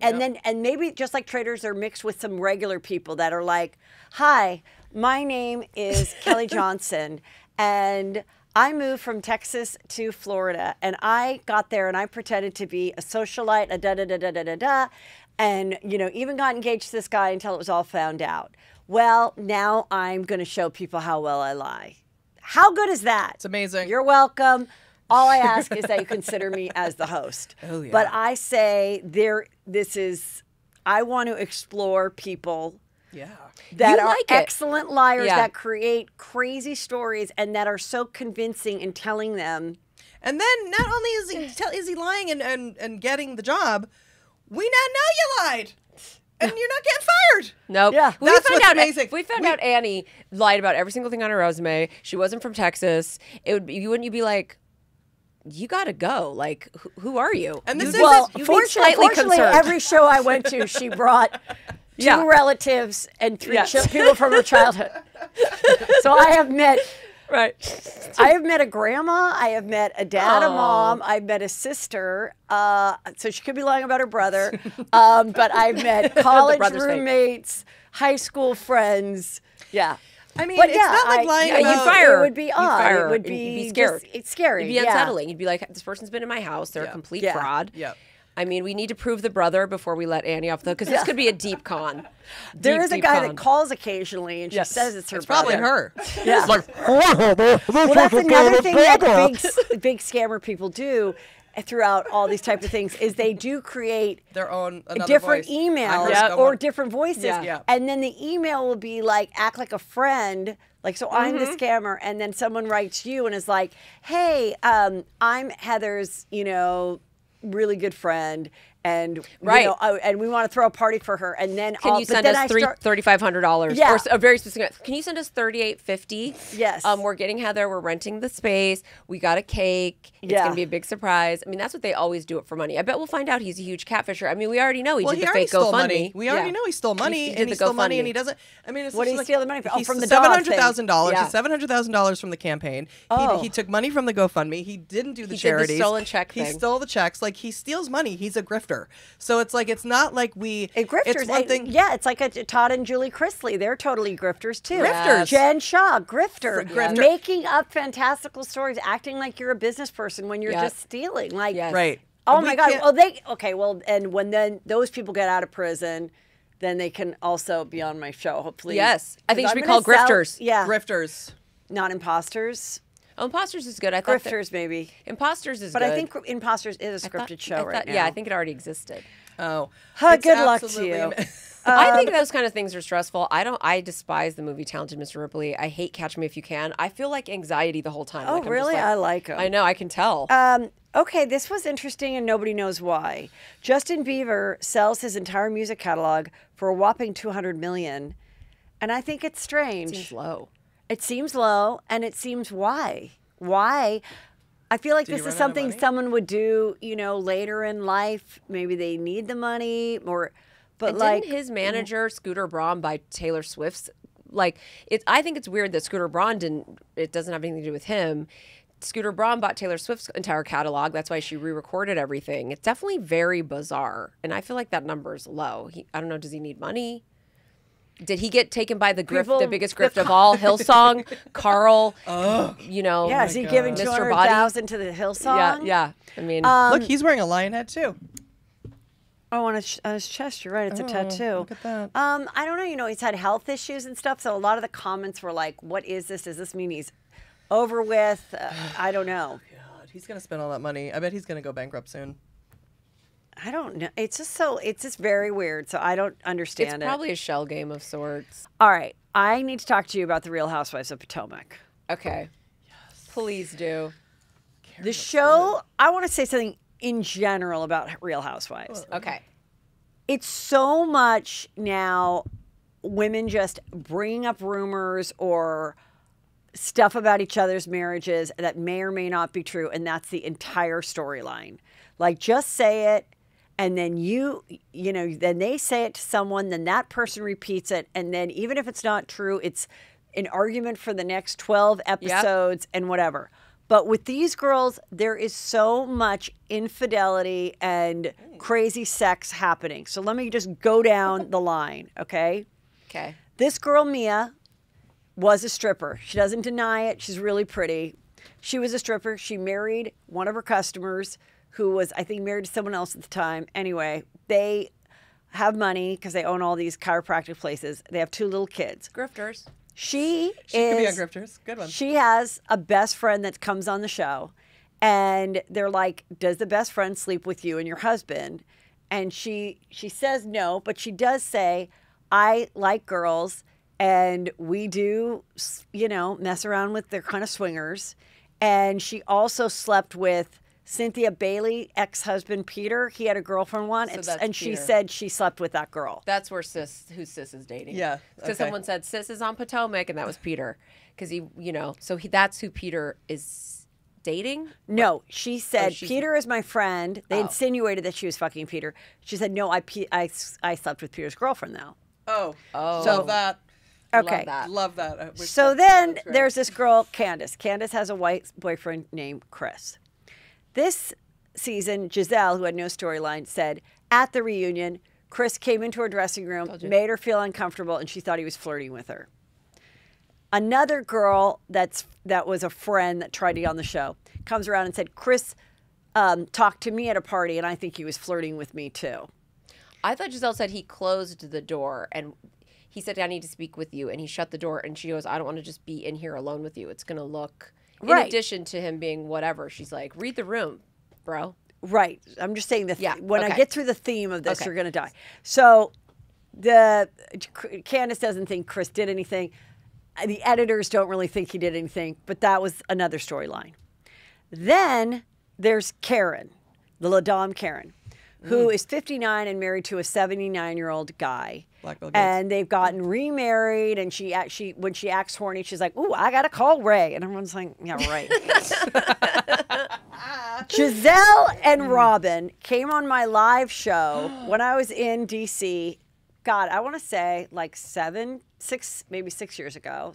Speaker 2: and then maybe just like traders, they're mixed with some regular people that are like, hi, my name is Kelly Johnson, and I moved from Texas to Florida, and I got there and I pretended to be a socialite, a da-da-da-da-da-da-da, and, even got engaged to this guy until it was all found out. Well, now I'm going to show people how well I lie. How good is that?
Speaker 3: It's amazing.
Speaker 2: You're welcome. All I ask is that you consider me as the host.
Speaker 3: Oh, yeah.
Speaker 2: But I say I want to explore people that
Speaker 4: You
Speaker 2: are
Speaker 4: like it.
Speaker 2: excellent liars,
Speaker 4: Yeah.
Speaker 2: that create crazy stories, and that are so convincing in telling them.
Speaker 3: And then not only is he lying and getting the job, we now know you lied, and you're not getting fired.
Speaker 4: Nope.
Speaker 2: Yeah.
Speaker 3: That's what's amazing.
Speaker 4: We found out Annie lied about every single thing on her resume. She wasn't from Texas. Wouldn't you be like, you got to go. Like, who are you?
Speaker 3: And this
Speaker 4: You'd be
Speaker 2: Fortunately,
Speaker 4: slightly concerned.
Speaker 2: every show I went to, she brought two relatives and three people from her childhood. So I have met a grandma, I have met a dad, a mom, I've met a sister. So she could be lying about her brother. But I've met college roommates, high school friends. Yeah.
Speaker 3: I mean,
Speaker 2: But
Speaker 3: it's not like lying
Speaker 4: Yeah,
Speaker 3: about.
Speaker 4: you'd fire her.
Speaker 2: It would be
Speaker 4: You'd
Speaker 2: odd.
Speaker 4: fire
Speaker 2: It
Speaker 4: her.
Speaker 2: would
Speaker 4: You'd
Speaker 2: be
Speaker 4: be scared.
Speaker 2: It's scary.
Speaker 4: It'd be unsettling. You'd be like, this person's been in my house. They're a complete fraud.
Speaker 3: Yeah.
Speaker 4: I mean, we need to prove the brother before we let Annie off the, because this could be a deep con.
Speaker 2: There is a
Speaker 4: deep
Speaker 2: guy
Speaker 4: con.
Speaker 2: that calls occasionally, and she says it's her
Speaker 3: It's probably
Speaker 2: brother.
Speaker 3: her.
Speaker 2: Yeah. Well, that's another thing that big scammer people do throughout all these types of things is they do create
Speaker 3: Their own another
Speaker 2: different
Speaker 3: voice.
Speaker 2: emails
Speaker 3: I heard
Speaker 2: or
Speaker 3: someone-
Speaker 2: different voices.
Speaker 4: Yeah.
Speaker 2: And then the email will be like, act like a friend. Like, so I'm
Speaker 3: Mm-hmm.
Speaker 2: the scammer. And then someone writes you and is like, hey, I'm Heather's, really good friend. and
Speaker 4: Right.
Speaker 2: you know, and we want to throw a party for her, and then
Speaker 4: Can you send us $3,500?
Speaker 2: Yeah.
Speaker 4: Or a very specific. Can you send us $3,850?
Speaker 2: Yes.
Speaker 4: We're getting Heather. We're renting the space. We got a cake. It's
Speaker 2: Yeah.
Speaker 4: gonna be a big surprise. I mean, that's what they always do it for money. I bet we'll find out he's a huge catfisher. I mean, we already know he did the
Speaker 3: already
Speaker 4: fake
Speaker 3: stole
Speaker 4: GoFundMe.
Speaker 3: money. We already know he stole money,
Speaker 4: He did
Speaker 3: and he
Speaker 4: the
Speaker 3: stole money,
Speaker 4: GoFundMe.
Speaker 3: and he doesn't. I mean, it's
Speaker 2: What
Speaker 3: just
Speaker 2: did he
Speaker 3: like,
Speaker 2: steal the money from? Oh,
Speaker 3: he-
Speaker 2: from the dog
Speaker 3: $700,000.
Speaker 4: thing. Yeah.
Speaker 3: $700,000 from the campaign.
Speaker 2: Oh.
Speaker 3: He took money from the GoFundMe. He didn't do the
Speaker 4: He did the
Speaker 3: charities.
Speaker 4: stolen check
Speaker 3: He
Speaker 4: thing.
Speaker 3: stole the checks. Like, he steals money. He's a grifter. So it's like, it's not like we.
Speaker 2: And grifters,
Speaker 3: It's one thing.
Speaker 2: yeah, it's like Todd and Julie Chrisley. They're totally grifters too.
Speaker 3: Grifters.
Speaker 2: Jen Shaw, grifter.
Speaker 3: Grifter.
Speaker 2: Making up fantastical stories, acting like you're a business person when you're
Speaker 4: Yep.
Speaker 2: just stealing. Like,
Speaker 4: Yes.
Speaker 3: Right.
Speaker 2: oh
Speaker 3: We
Speaker 2: my God.
Speaker 3: can't-
Speaker 2: Well, and when then those people get out of prison, then they can also be on my show, hopefully.
Speaker 4: Yes. I think it
Speaker 2: 'Cause
Speaker 4: should be
Speaker 2: I'm gonna
Speaker 4: called grifters.
Speaker 2: Yeah.
Speaker 3: Grifters.
Speaker 2: Not imposters.
Speaker 4: Oh, Imposters is good. I thought
Speaker 2: Grifters, maybe.
Speaker 4: Imposters is
Speaker 2: But
Speaker 4: good.
Speaker 2: I think Imposters is a
Speaker 4: I thought-
Speaker 2: scripted show
Speaker 4: I
Speaker 2: right
Speaker 4: thought-
Speaker 2: now.
Speaker 4: Yeah, I think it already existed.
Speaker 3: Oh.
Speaker 2: Huh,
Speaker 3: It's
Speaker 2: good luck to
Speaker 3: absolutely
Speaker 2: you.
Speaker 4: I think those kind of things are stressful. I despise the movie Talented Mr. Ripley. I hate Catch Me If You Can. I feel like anxiety the whole time.
Speaker 2: Oh,
Speaker 4: Like, I'm just
Speaker 2: really? I like 'em.
Speaker 4: I know, I can tell.
Speaker 2: Okay, this was interesting and nobody knows why. Justin Bieber sells his entire music catalog for a whopping $200 million, and I think it's strange.
Speaker 4: Seems low.
Speaker 2: It seems low, and it seems why? Why? I feel like
Speaker 3: Did he
Speaker 2: this
Speaker 3: run
Speaker 2: is
Speaker 3: out of
Speaker 2: something
Speaker 3: money?
Speaker 2: someone would do, you know, later in life. Maybe they need the money, or, but
Speaker 4: And
Speaker 2: like
Speaker 4: didn't his manager Scooter Braun buy Taylor Swift's? Like, I think it's weird that Scooter Braun didn't. It doesn't have anything to do with him. Scooter Braun bought Taylor Swift's entire catalog. That's why she re-recorded everything. It's definitely very bizarre, and I feel like that number is low. I don't know. Does he need money? Did he get taken by the
Speaker 2: People-
Speaker 4: the biggest grift of all, Hillsong, Carl? You know,
Speaker 2: yeah, is he giving
Speaker 4: Mr.
Speaker 2: 200,000 to the Hillsong?
Speaker 4: Yeah. I mean,
Speaker 3: Look, he's wearing a lion head too.
Speaker 2: Oh, on his chest. You're right. It's a tattoo.
Speaker 3: Look at that.
Speaker 2: I don't know. You know, he's had health issues and stuff. So a lot of the comments were like, "What is this? Does this mean he's over with?" I don't know.
Speaker 3: God, he's gonna spend all that money. I bet he's gonna go bankrupt soon.
Speaker 2: I don't know. It's just very weird. So I don't understand
Speaker 4: it's probably a shell game of sorts.
Speaker 2: All right. I need to talk to you about the Real Housewives of Potomac.
Speaker 4: Okay. Yes. Please do.
Speaker 2: The show, I want to say something in general about Real Housewives.
Speaker 4: Okay.
Speaker 2: It's so much now women just bringing up rumors or stuff about each other's marriages that may or may not be true, and that's the entire storyline. Like, just say it, and then then they say it to someone, then that person repeats it, and then even if it's not true, it's an argument for the next 12 episodes and whatever. But with these girls, there is so much infidelity and crazy sex happening. So let me just go down the line, okay?
Speaker 4: Okay.
Speaker 2: This girl, Mia, was a stripper. She doesn't deny it. She's really pretty. She was a stripper. She married one of her customers who was, I think, married to someone else at the time. Anyway, they have money because they own all these chiropractic places. They have 2 little kids.
Speaker 4: Grifters.
Speaker 2: She
Speaker 3: Could be on
Speaker 2: is,
Speaker 3: grifters. Good one.
Speaker 2: she has a best friend that comes on the show, and they're like, "Does the best friend sleep with you and your husband?" And she says no, but she does say, "I like girls, and we do, mess around with. They're kind of swingers." And she also slept with Cynthia Bailey, ex-husband Peter. He had a girlfriend once,
Speaker 4: So that's
Speaker 2: and she
Speaker 4: Peter.
Speaker 2: said she slept with that girl.
Speaker 4: That's who Sis is dating.
Speaker 3: Yeah,
Speaker 4: Because
Speaker 3: okay.
Speaker 4: someone said Sis is on Potomac, and that was Peter. Because that's who Peter is dating.
Speaker 2: No, she said,
Speaker 4: she's-
Speaker 2: Peter is my friend. They
Speaker 4: Oh.
Speaker 2: insinuated that she was fucking Peter. She said, no, I slept with Peter's girlfriend now.
Speaker 3: Oh,
Speaker 4: Oh.
Speaker 3: love that.
Speaker 2: Okay.
Speaker 4: that.
Speaker 3: Love that. I wish
Speaker 2: So
Speaker 3: that-
Speaker 2: then
Speaker 3: that's great.
Speaker 2: there's this girl, Candace. Candace has a white boyfriend named Chris. This season, Giselle, who had no storyline, said at the reunion, Chris came into her dressing room, made her feel uncomfortable, and she thought he was flirting with her. Another girl that was a friend that tried to get on the show comes around and said, Chris talked to me at a party, and I think he was flirting with me too.
Speaker 4: I thought Giselle said he closed the door, and he said, I need to speak with you. And he shut the door, and she goes, I don't want to just be in here alone with you. It's going to look, in
Speaker 2: Right.
Speaker 4: addition to him being whatever, she's like, read the room, bro.
Speaker 2: Right. I'm just saying when I
Speaker 4: okay.
Speaker 2: get through the theme of this,
Speaker 4: Okay.
Speaker 2: you're going to die. So Candace doesn't think Chris did anything. The editors don't really think he did anything, but that was another storyline. Then there's Karen, the La Dame Karen, who is 59 and married to a 79-year-old guy.
Speaker 3: Black Bill Gates.
Speaker 2: And they've gotten remarried, and she actually, when she acts horny, she's like, "Ooh, I gotta call Ray," and everyone's like, "Yeah, right." Giselle and Robin came on my live show when I was in DC. God, I want to say like 6 years ago.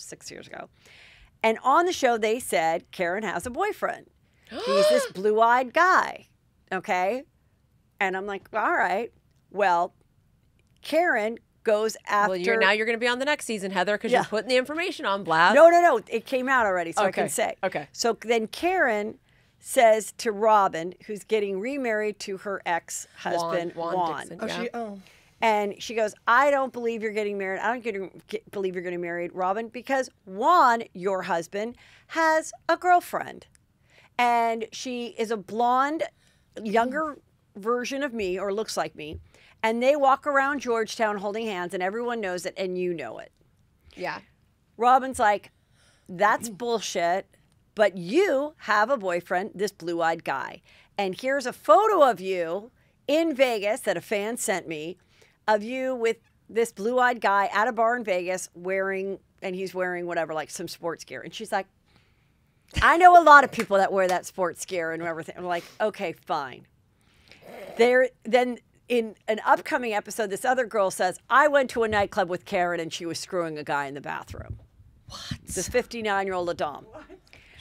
Speaker 2: And on the show, they said Karen has a boyfriend. He's this blue-eyed guy. Okay. And I'm like, all right. Well, Karen goes after.
Speaker 4: Well, you're going to be on the next season, Heather, because you're putting the information on blast.
Speaker 2: No. It came out already, so I can say.
Speaker 4: Okay.
Speaker 2: So then Karen says to Robin, who's getting remarried to her ex-husband, Juan.
Speaker 4: Dixon,
Speaker 2: And she goes, I don't believe you're getting married. I don't believe you're getting married, Robin, because Juan, your husband, has a girlfriend. And she is a blonde, younger version of me, or looks like me. And they walk around Georgetown holding hands, and everyone knows it, and you know it.
Speaker 4: Yeah.
Speaker 2: Robin's like, that's bullshit, but you have a boyfriend, this blue-eyed guy. And here's a photo of you in Vegas that a fan sent me, of you with this blue-eyed guy at a bar in Vegas he's wearing whatever, like some sports gear. And she's like, I know a lot of people that wear that sports gear and everything. I'm like, okay, fine. Then in an upcoming episode, this other girl says, I went to a nightclub with Karen and she was screwing a guy in the bathroom. What? This 59-year-old Adam.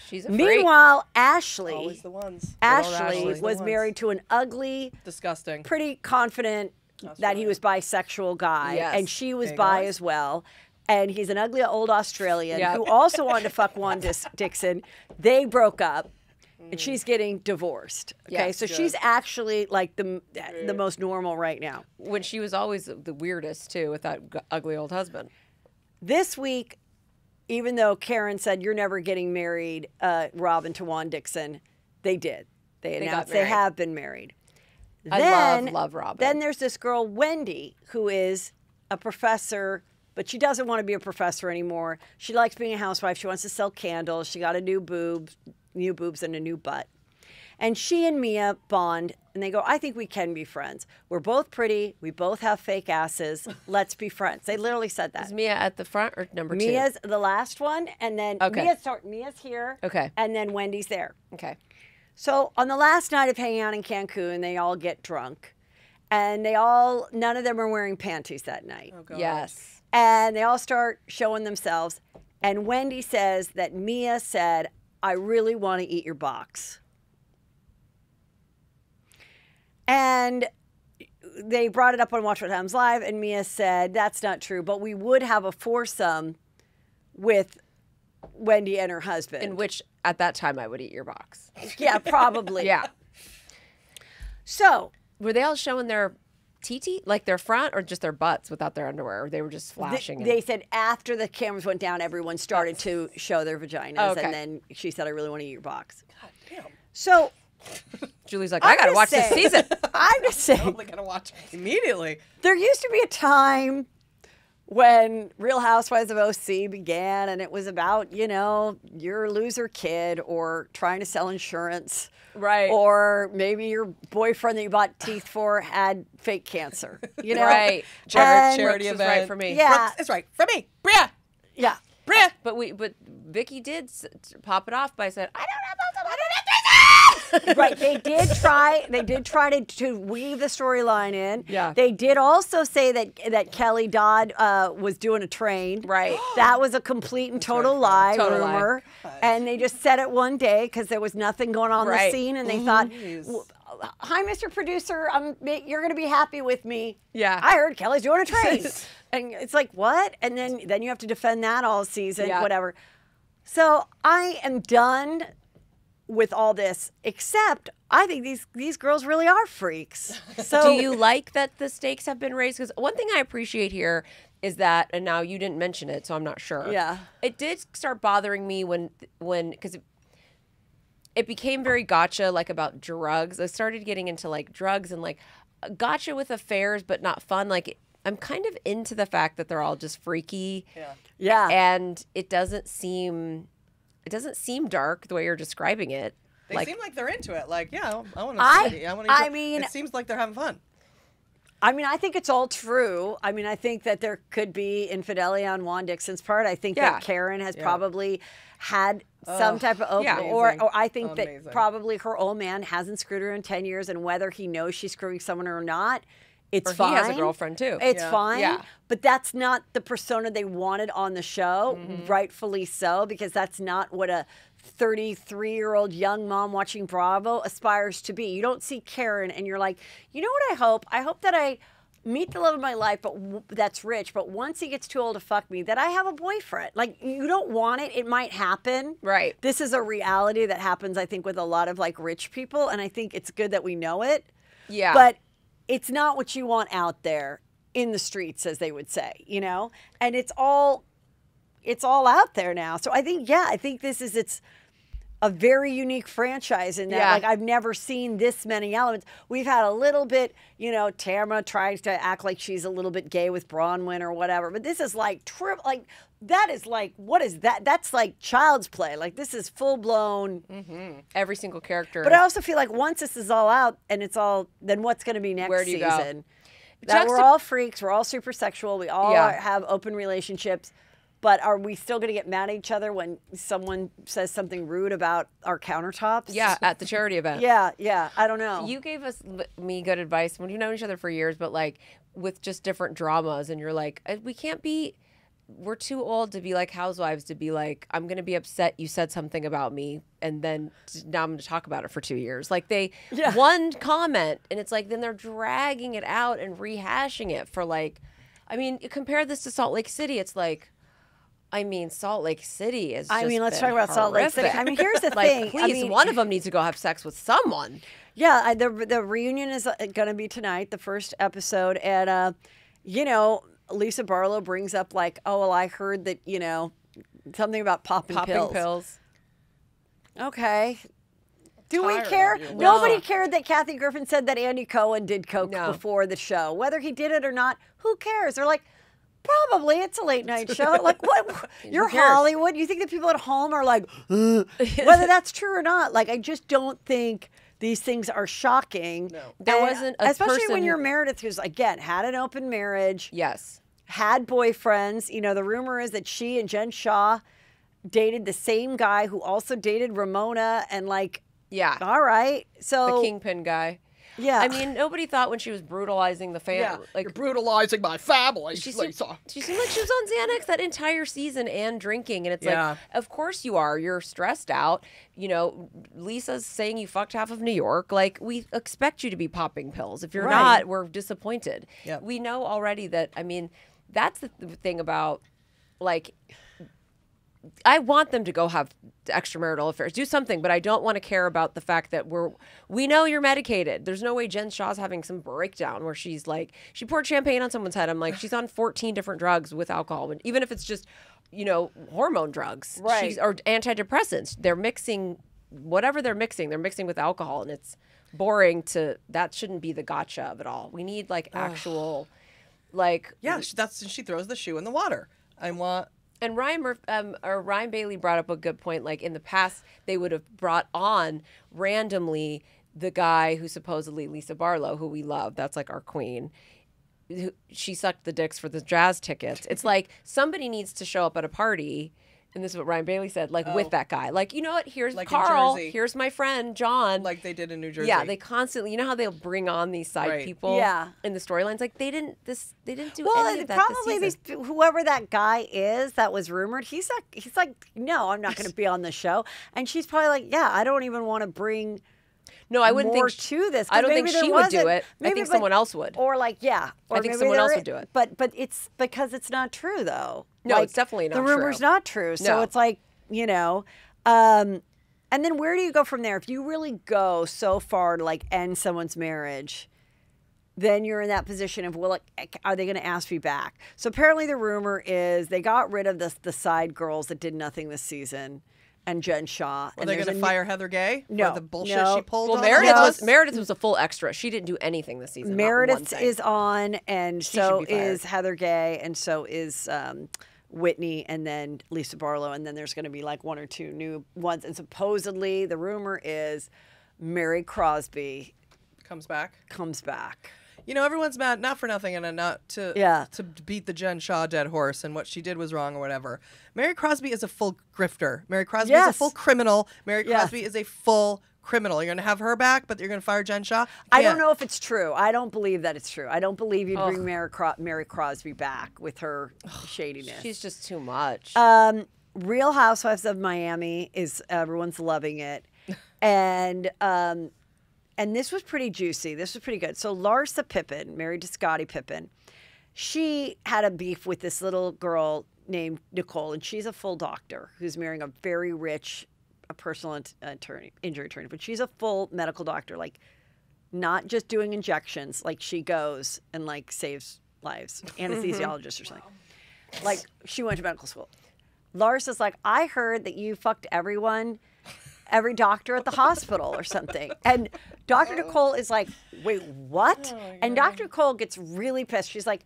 Speaker 4: She's a freak.
Speaker 2: Meanwhile, Ashley,
Speaker 3: Always the ones.
Speaker 2: Ashley was married to an ugly,
Speaker 3: disgusting,
Speaker 2: pretty confident that he was bisexual guy, and she was bi as well. And he's an ugly old Australian who also wanted to fuck Juan Dixon. They broke up, and she's getting divorced. Okay,
Speaker 4: Yes,
Speaker 2: so she's actually like the most normal right now.
Speaker 4: When she was always the weirdest too, with that ugly old husband.
Speaker 2: This week, even though Karen said you're never getting married, Robin, to Juan Dixon, they did. They announced they have been married.
Speaker 4: I love Robin.
Speaker 2: Then there's this girl, Wendy, who is a professor, but she doesn't want to be a professor anymore. She likes being a housewife. She wants to sell candles. She got new boobs and a new butt. And she and Mia bond, and they go, I think we can be friends. We're both pretty. We both have fake asses. Let's be friends. They literally said that.
Speaker 4: Is Mia at the front or number two?
Speaker 2: Mia's the last one, and then Mia's here, and then Wendy's there.
Speaker 4: Okay.
Speaker 2: So on the last night of hanging out in Cancun, they all get drunk, and none of them are wearing panties that night.
Speaker 3: Oh, God.
Speaker 4: Yes.
Speaker 2: And they all start showing themselves, and Wendy says that Mia said, I really want to eat your box. And they brought it up on Watch What Happens Live, and Mia said, that's not true, but we would have a foursome with Wendy and her husband.
Speaker 4: In which, at that time, I would eat your box.
Speaker 2: Yeah, probably.
Speaker 4: Yeah.
Speaker 2: So.
Speaker 4: Were they all showing their TT, like their front, or just their butts without their underwear? Or they were just flashing?
Speaker 2: They said after the cameras went down, everyone started to show their vaginas,
Speaker 4: Okay.
Speaker 2: and then she said, I really want to eat your box.
Speaker 3: God damn.
Speaker 2: So.
Speaker 4: Julie's like, I got to watch this season.
Speaker 2: I'm just saying.
Speaker 3: I'm gonna watch it immediately.
Speaker 2: There used to be a time when Real Housewives of OC began, and it was about, your loser kid or trying to sell insurance.
Speaker 4: Right.
Speaker 2: Or maybe your boyfriend that you bought teeth for had fake cancer.
Speaker 4: Right.
Speaker 3: Charity
Speaker 4: Brooks was
Speaker 3: event.
Speaker 4: right for me.
Speaker 2: Yeah.
Speaker 3: Brooks is right for me. Bria.
Speaker 2: Yeah.
Speaker 3: Bria.
Speaker 4: But Vicky did pop it off by saying, I don't know.
Speaker 2: Right, they did try to weave the storyline in.
Speaker 4: Yeah.
Speaker 2: They did also say that Kelly Dodd was doing a train.
Speaker 4: Right.
Speaker 2: That was a complete and total lie,
Speaker 4: Total
Speaker 2: rumor. And they just said it one day because there was nothing going on
Speaker 4: Right.
Speaker 2: the scene, and they thought, hi, Mr. Producer, you're going to be happy with me.
Speaker 4: Yeah.
Speaker 2: I heard Kelly's doing a train. And it's like, what? And then you have to defend that all season, whatever. So I am done with all this, except I think these girls really are freaks. So
Speaker 4: Do you like that the stakes have been raised? Because one thing I appreciate here is that, and now you didn't mention it, so I'm not sure.
Speaker 2: Yeah.
Speaker 4: It did start bothering me when because it became very gotcha, like about drugs. I started getting into like drugs and like gotcha with affairs, but not fun. Like I'm kind of into the fact that they're all just freaky.
Speaker 2: Yeah.
Speaker 4: And it doesn't seem dark the way you're describing it.
Speaker 3: They seem like they're into it. Like, yeah, I want to.
Speaker 2: I mean,
Speaker 3: it seems like they're having fun.
Speaker 2: I mean, I think it's all true. I mean, I think that there could be infidelity on Juan Dixon's part. I think that Karen has probably had some type of or I think that probably her old man hasn't screwed her in 10 years, and whether he knows she's screwing someone or not, it's fine.
Speaker 4: He has a girlfriend too.
Speaker 2: It's fine. But that's not the persona they wanted on the show, rightfully so, because that's not what a 33-year-old young mom watching Bravo aspires to be. You don't see Karen and you're like, you know what I hope? I hope that I meet the love of my life, but that's rich. But once he gets too old to fuck me, that I have a boyfriend. Like, you don't want it. It might happen.
Speaker 4: Right.
Speaker 2: This is a reality that happens, I think, with a lot of like rich people. And I think it's good that we know it.
Speaker 4: Yeah.
Speaker 2: But it's not what you want out there in the streets, as they would say, you know? And it's all out there now. So I think, it's a very unique franchise in that, like, I've never seen this many elements. We've had a little bit, you know, Tamara tries to act like she's a little bit gay with Bronwyn or whatever, but this is like, that is like, what is that? That's like child's play. Like, this is full blown.
Speaker 4: Every single character.
Speaker 2: But I also feel like once this is all out and it's all, then what's going to be next season? That we're all freaks, we're all super sexual, we all have open relationships. But are we still going to get mad at each other when someone says something rude about our countertops?
Speaker 4: Yeah, at the charity event.
Speaker 2: Yeah. I don't know.
Speaker 4: You gave me good advice when you've known each other for years, but like with just different dramas, and you're like, we're too old to be like housewives, to be like, I'm going to be upset you said something about me, and then now I'm going to talk about it for 2 years. Like one comment, and it's like then they're dragging it out and rehashing it for like, I mean, compare this to Salt Lake City. It's like, I mean, Salt Lake City is just
Speaker 2: let's talk about Salt Lake City. I mean, here's the thing.
Speaker 4: Please, one of them needs to go have sex with someone.
Speaker 2: Yeah, the reunion is going to be tonight, the first episode. And, you know, Lisa Barlow brings up like, oh, well, I heard that, you know, something about popping pills. Okay. Do we care? Nobody cared that Kathy Griffin said that Andy Cohen did coke before the show. Whether he did it or not, who cares? They're like, probably. It's a late night show. Like, what? You're Hollywood. You think the people at home are like, whether that's true or not. Like, I just don't think these things are shocking. No.
Speaker 4: There wasn't a
Speaker 2: especially when you're Meredith, who's, again, had an open marriage.
Speaker 4: Yes.
Speaker 2: Had boyfriends. You know, the rumor is that she and Jen Shaw dated the same guy who also dated Ramona, and like, all right. So
Speaker 4: the kingpin guy.
Speaker 2: Yeah.
Speaker 4: I mean, nobody thought when she was brutalizing the family. Yeah.
Speaker 3: Like, you're brutalizing my family.
Speaker 4: She seemed like she was on Xanax that entire season and drinking. And it's like, of course you are. You're stressed out. You know, Lisa's saying you fucked half of New York. Like, we expect you to be popping pills. If you're not, we're disappointed. Yep. We know already that, I mean, that's the thing about, like, I want them to go have extramarital affairs, do something, but I don't want to care about the fact that we know you're medicated. There's no way Jen Shaw's having some breakdown where she's like, she poured champagne on someone's head. I'm like, she's on 14 different drugs with alcohol, even if it's just, you know, hormone drugs, or antidepressants. They're mixing whatever they're mixing with alcohol, and it's boring that shouldn't be the gotcha of it all. We need like actual, like,
Speaker 3: she throws the shoe in the water.
Speaker 4: And Ryan Bailey brought up a good point. Like, in the past, they would have brought on randomly the guy who supposedly Lisa Barlow, who we love, that's like our queen. She sucked the dicks for the jazz tickets. It's like somebody needs to show up at a party. And this is what Ryan Bailey said, like, with that guy. Like, you know what? Here's like Carl. Here's my friend, John.
Speaker 3: Like they did in New Jersey.
Speaker 4: Yeah, they constantly, you know how they'll bring on these side people in the storylines? Like, they didn't do any of that
Speaker 2: probably
Speaker 4: this season.
Speaker 2: Whoever that guy is that was rumored, he's like, no, I'm not going to be on the show. And she's probably like, yeah, I don't even want to bring...
Speaker 4: No, I wouldn't
Speaker 2: more
Speaker 4: think
Speaker 2: to this.
Speaker 4: I don't think she would do it. I think someone else would.
Speaker 2: Or like, I
Speaker 4: think someone else would do it.
Speaker 2: But it's because it's not true, though.
Speaker 4: No,
Speaker 2: like,
Speaker 4: it's definitely not true.
Speaker 2: The rumor's not true. So it's like, you know, and then where do you go from there? If you really go so far to like end someone's marriage, then you're in that position of, well, like, are they going to ask me back? So apparently the rumor is they got rid of the side girls that did nothing this season. And Jen Shaw.
Speaker 3: Are they going to fire Heather Gay?
Speaker 2: No.
Speaker 3: For the bullshit she pulled on?
Speaker 4: Meredith was a full extra. She didn't do anything this season.
Speaker 2: Meredith is on, and so is Heather Gay, and so is Whitney, and then Lisa Barlow, and then there's going to be like 1 or 2 new ones. And supposedly the rumor is Mary Crosby
Speaker 3: Comes back. You know, everyone's mad, not for nothing, and not to beat the Jen Shaw dead horse and what she did was wrong or whatever. Mary Crosby is a full grifter. Mary Crosby is a full criminal. Mary Crosby is a full criminal. You're going to have her back, but you're going to fire Jen Shaw?
Speaker 2: I don't know if it's true. I don't believe that it's true. I don't believe you'd bring Mary Crosby back with her shadiness.
Speaker 4: She's just too much.
Speaker 2: Real Housewives of Miami is everyone's loving it. And this was pretty juicy. This was pretty good. So Larsa Pippen, married to Scottie Pippen, she had a beef with this little girl named Nicole, and she's a full doctor who's marrying a very rich personal injury attorney, but she's a full medical doctor, like not just doing injections, like she goes and like saves lives, anesthesiologist or something. Like she went to medical school. Larsa's like, I heard that you fucked every doctor at the hospital or something. And Dr. Nicole is like, wait, what? And Dr. Nicole gets really pissed. She's like,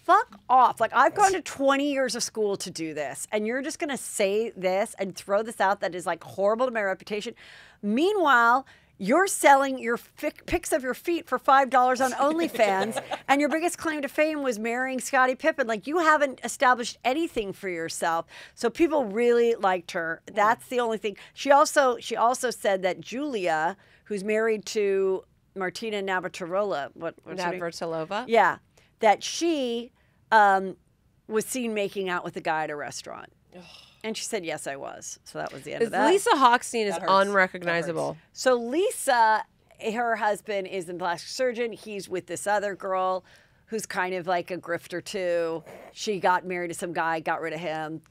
Speaker 2: fuck off. Like, I've gone to 20 years of school to do this, and you're just going to say this and throw this out that is, like, horrible to my reputation. Meanwhile, you're selling your pics of your feet for $5 on OnlyFans, and your biggest claim to fame was marrying Scottie Pippen. Like, you haven't established anything for yourself. So people really liked her. That's the only thing. She also said that Julia, who's married to Martina Navratilova,
Speaker 4: Navratilova?
Speaker 2: Yeah, that she was seen making out with a guy at a restaurant. And she said, yes, I was. So that was the end of that.
Speaker 4: Lisa Hochstein is unrecognizable.
Speaker 2: So Lisa, her husband is a plastic surgeon. He's with this other girl who's kind of like a grifter too. She got married to some guy, got rid of him,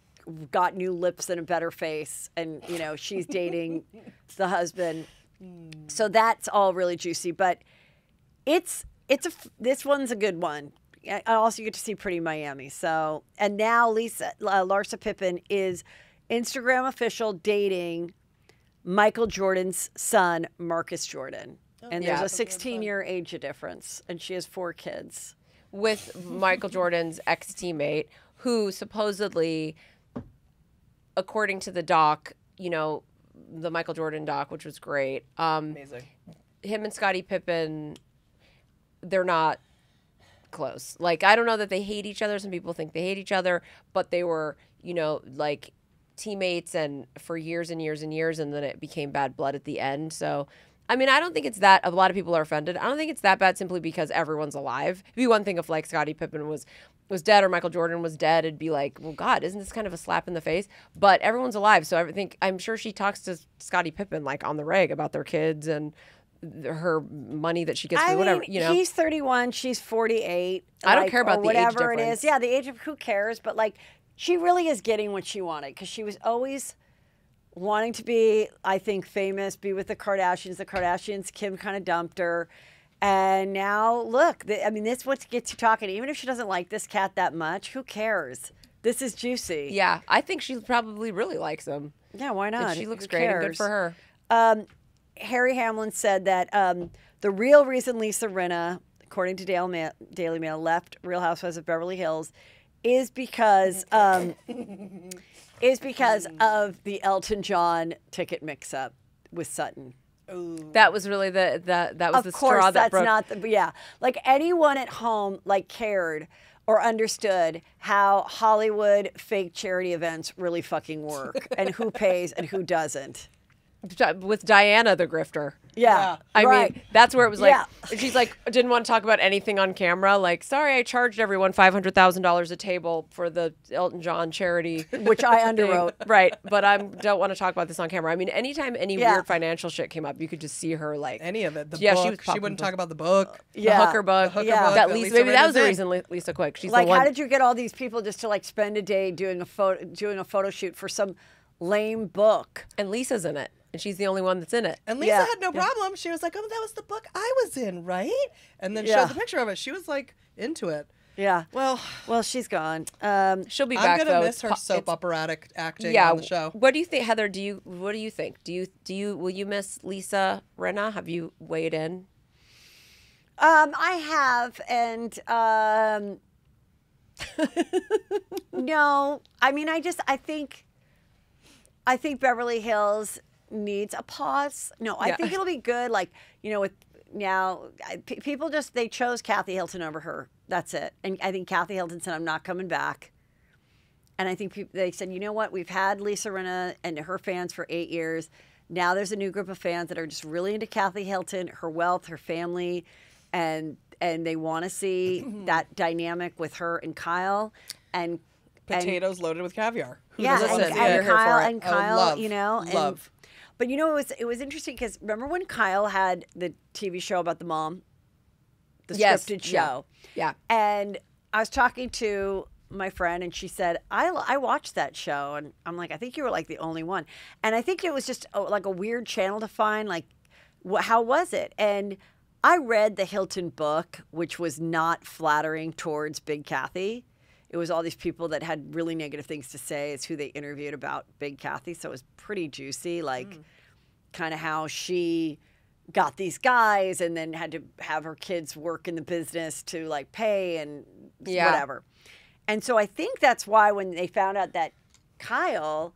Speaker 2: got new lips and a better face. And, you know, she's dating the husband. So that's all really juicy. But this one's a good one. I also get to see Pretty Miami. So, and now Larsa Pippen is Instagram official dating Michael Jordan's son, Marcus Jordan. And there's a 16-year age difference, and she has 4 kids.
Speaker 4: With Michael Jordan's ex-teammate, who supposedly, according to the doc, you know, the Michael Jordan doc, which was great.
Speaker 3: Amazing.
Speaker 4: Him and Scottie Pippen, they're not close. Like, I don't know that they hate each other. Some people think they hate each other, but they were, you know, like teammates and for years and years and years, and then it became bad blood at the end. So, I mean, I don't think it's that a lot of people are offended. I don't think it's that bad simply because everyone's alive. It'd be one thing if like Scottie Pippen was dead or Michael Jordan was dead. It'd be like, well, God, isn't this kind of a slap in the face? But everyone's alive, so I'm sure she talks to Scottie Pippen like on the reg about their kids and her money that she gets for whatever, you know.
Speaker 2: He's 31, she's 48.
Speaker 4: I don't care about the age difference.
Speaker 2: Whatever it is. Yeah, the age of who cares, but like she really is getting what she wanted because she was always wanting to be, I think, famous, be with the Kardashians. The Kardashians, Kim kind of dumped her. And now, look, I mean, this what gets you talking. Even if she doesn't like this cat that much, who cares? This is juicy.
Speaker 4: Yeah, I think she probably really likes him.
Speaker 2: Yeah, why not?
Speaker 4: And she looks great and good for her.
Speaker 2: Harry Hamlin said that the real reason Lisa Rinna, according to Daily Mail, left Real Housewives of Beverly Hills is because of the Elton John ticket mix-up with Sutton.
Speaker 4: Ooh. That was really that was the straw that broke.
Speaker 2: Of course, that's not like anyone at home like cared or understood how Hollywood fake charity events really fucking work and who pays and who doesn't.
Speaker 4: With Diana the grifter.
Speaker 2: Yeah.
Speaker 4: I mean, that's where it was like, she's like, didn't want to talk about anything on camera. Like, sorry, I charged everyone $500,000 a table for the Elton John charity.
Speaker 2: Which I underwrote.
Speaker 4: Right. But I don't want to talk about this on camera. I mean, anytime any weird financial shit came up, you could just see her like.
Speaker 3: Any of it. The book. She wouldn't talk about the book.
Speaker 4: The hooker book.
Speaker 3: The hooker book
Speaker 4: that maybe that was the reason Lisa quit. She's
Speaker 2: like,
Speaker 4: the one.
Speaker 2: how did you get all these people just to like spend a day doing a photo shoot for some lame book?
Speaker 4: And Lisa's in it. And she's the only one that's in it.
Speaker 3: And Lisa had no problem. She was like, oh, that was the book I was in, right? And then showed the picture of it. She was like into it.
Speaker 2: Yeah.
Speaker 3: Well,
Speaker 2: she's gone.
Speaker 4: She'll be back,
Speaker 3: I'm
Speaker 4: though.
Speaker 3: gonna miss her soap operatic acting on the show.
Speaker 4: What do you think, Heather? What do you think? Will you miss Lisa Rinna? Have you weighed in?
Speaker 2: I have, and No, I mean, I think Beverly Hills needs a pause. No, I think it'll be good. Like, with now, people they chose Kathy Hilton over her. That's it. And I think Kathy Hilton said, I'm not coming back. And I think they said, you know what? We've had Lisa Rinna and her fans for 8 years. Now there's a new group of fans that are just really into Kathy Hilton, her wealth, her family, and they want to see that dynamic with her and Kyle. And
Speaker 3: potatoes loaded with caviar.
Speaker 2: Yeah, and Kyle,
Speaker 3: love.
Speaker 2: But it was interesting because remember when Kyle had the TV show about the mom, the scripted show.
Speaker 4: Yeah.
Speaker 2: And I was talking to my friend, and she said, I watched that show, and I'm like, I think you were like the only one, and I think it was just like a weird channel to find. Like, how was it? And I read the Hilton book, which was not flattering towards Big Kathy. It was all these people that had really negative things to say as who they interviewed about Big Kathy. So it was pretty juicy, like kind of how she got these guys and then had to have her kids work in the business to like pay and whatever. And so I think that's why when they found out that Kyle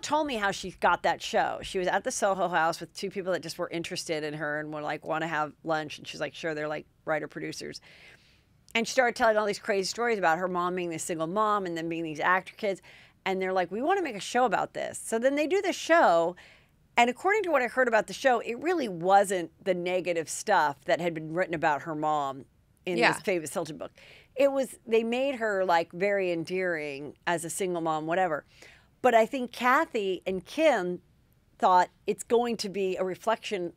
Speaker 2: told me how she got that show. She was at the Soho House with two people that just were interested in her and were like, want to have lunch. And she's like, sure, they're like writer producers. And she started telling all these crazy stories about her mom being this single mom and then being these actor kids. And they're like, we want to make a show about this. So then they do the show. And according to what I heard about the show, it really wasn't the negative stuff that had been written about her mom in this famous Hilton book. It was, they made her like very endearing as a single mom, whatever. But I think Kathy and Kim thought it's going to be a reflection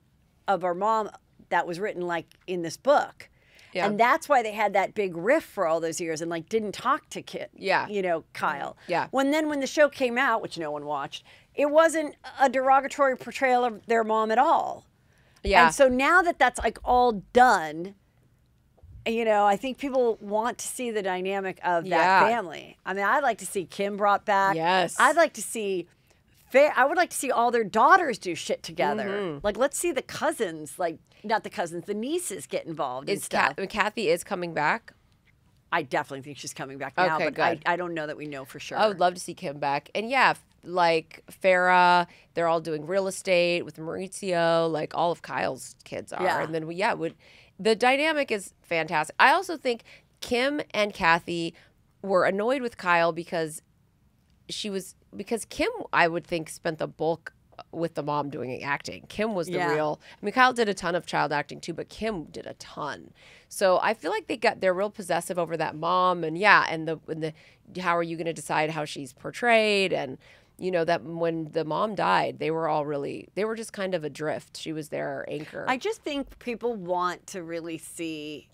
Speaker 2: of our mom that was written like in this book. Yeah. And that's why they had that big riff for all those years and like didn't talk to Kyle.
Speaker 4: Yeah.
Speaker 2: When the show came out, which no one watched, it wasn't a derogatory portrayal of their mom at all.
Speaker 4: Yeah.
Speaker 2: And so now that that's like all done, I think people want to see the dynamic of that family. I mean, I'd like to see Kim brought back.
Speaker 4: Yes.
Speaker 2: I'd like to see I would like to see all their daughters do shit together. Mm-hmm. Like, let's see the cousins, like, not the cousins, the nieces get involved and stuff.
Speaker 4: Kathy is coming back?
Speaker 2: I definitely think she's coming back now,
Speaker 4: okay,
Speaker 2: but
Speaker 4: good.
Speaker 2: I don't know that we know for sure.
Speaker 4: I would love to see Kim back. And yeah, like Farrah, they're all doing real estate with Maurizio, like all of Kyle's kids are.
Speaker 2: Yeah.
Speaker 4: And then the dynamic is fantastic. I also think Kim and Kathy were annoyed with Kyle because Kim, I would think, spent the bulk with the mom doing acting. Kim was the real. I mean, Kyle did a ton of child acting too, but Kim did a ton. So I feel like they're real possessive over that mom, and the how are you going to decide how she's portrayed, and that when the mom died, they were just kind of adrift. She was their anchor.
Speaker 2: I just think people want to really see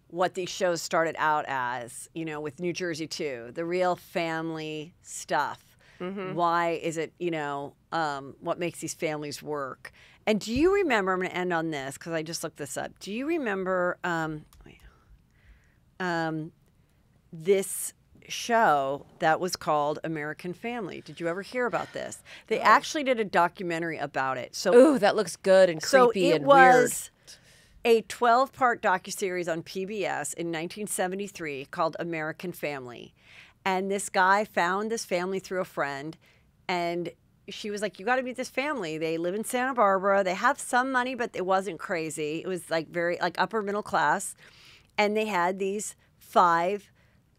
Speaker 2: what these shows started out as, with New Jersey 2, the real family stuff. Mm-hmm. Why is it, what makes these families work? And do you remember, I'm going to end on this because I just looked this up. Do you remember this show that was called American Family? Did you ever hear about this? They actually did a documentary about it. So,
Speaker 4: ooh, that looks good and creepy and weird.
Speaker 2: So it was a 12-part docuseries on PBS in 1973 called American Family. And this guy found this family through a friend, and she was like, you got to meet this family. They live in Santa Barbara. They have some money, but it wasn't crazy. It was like very like upper middle class. And they had these 5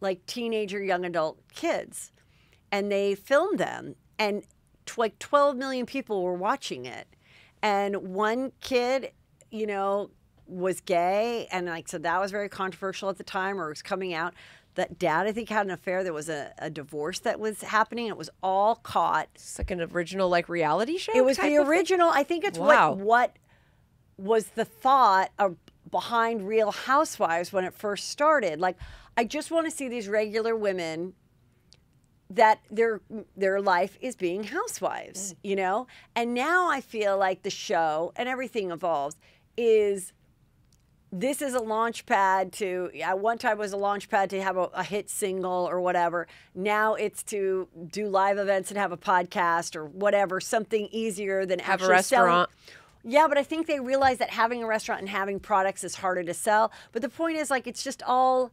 Speaker 2: like teenager, young adult kids. And they filmed them. And like 12 million people were watching it. And one kid, was gay. And like, so that was very controversial at the time, or it was coming out. That dad, I think, had an affair. There was a divorce that was happening. It was all caught.
Speaker 4: It's like an original reality show?
Speaker 2: It was the original. I think it's what was the thought behind Real Housewives when it first started. Like, I just want to see these regular women that their life is being housewives, And now I feel like the show, and everything evolves, this is a launch pad to, one time was a launch pad to have a hit single or whatever. Now it's to do live events and have a podcast or whatever, something easier than
Speaker 4: have
Speaker 2: actually
Speaker 4: a restaurant.
Speaker 2: Yeah, but I think they realize that having a restaurant and having products is harder to sell. But the point is, like, it's just all,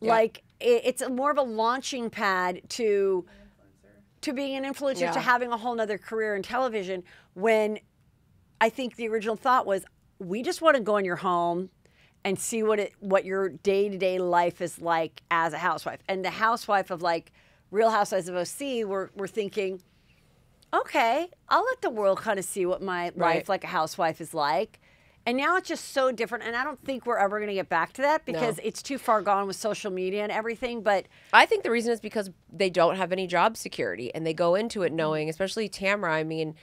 Speaker 2: Like it's more of a launching pad to being an influencer, to having a whole nother career in television, when I think the original thought was, we just want to go in your home and see what your day-to-day life is like as a housewife. And the housewife of like Real Housewives of OC, we're thinking, okay, I'll let the world kind of see what my life like a housewife is like. And now it's just so different. And I don't think we're ever going to get back to that because it's too far gone with social media and everything. But
Speaker 4: I think the reason is because they don't have any job security and they go into it knowing, especially Tamra, I mean,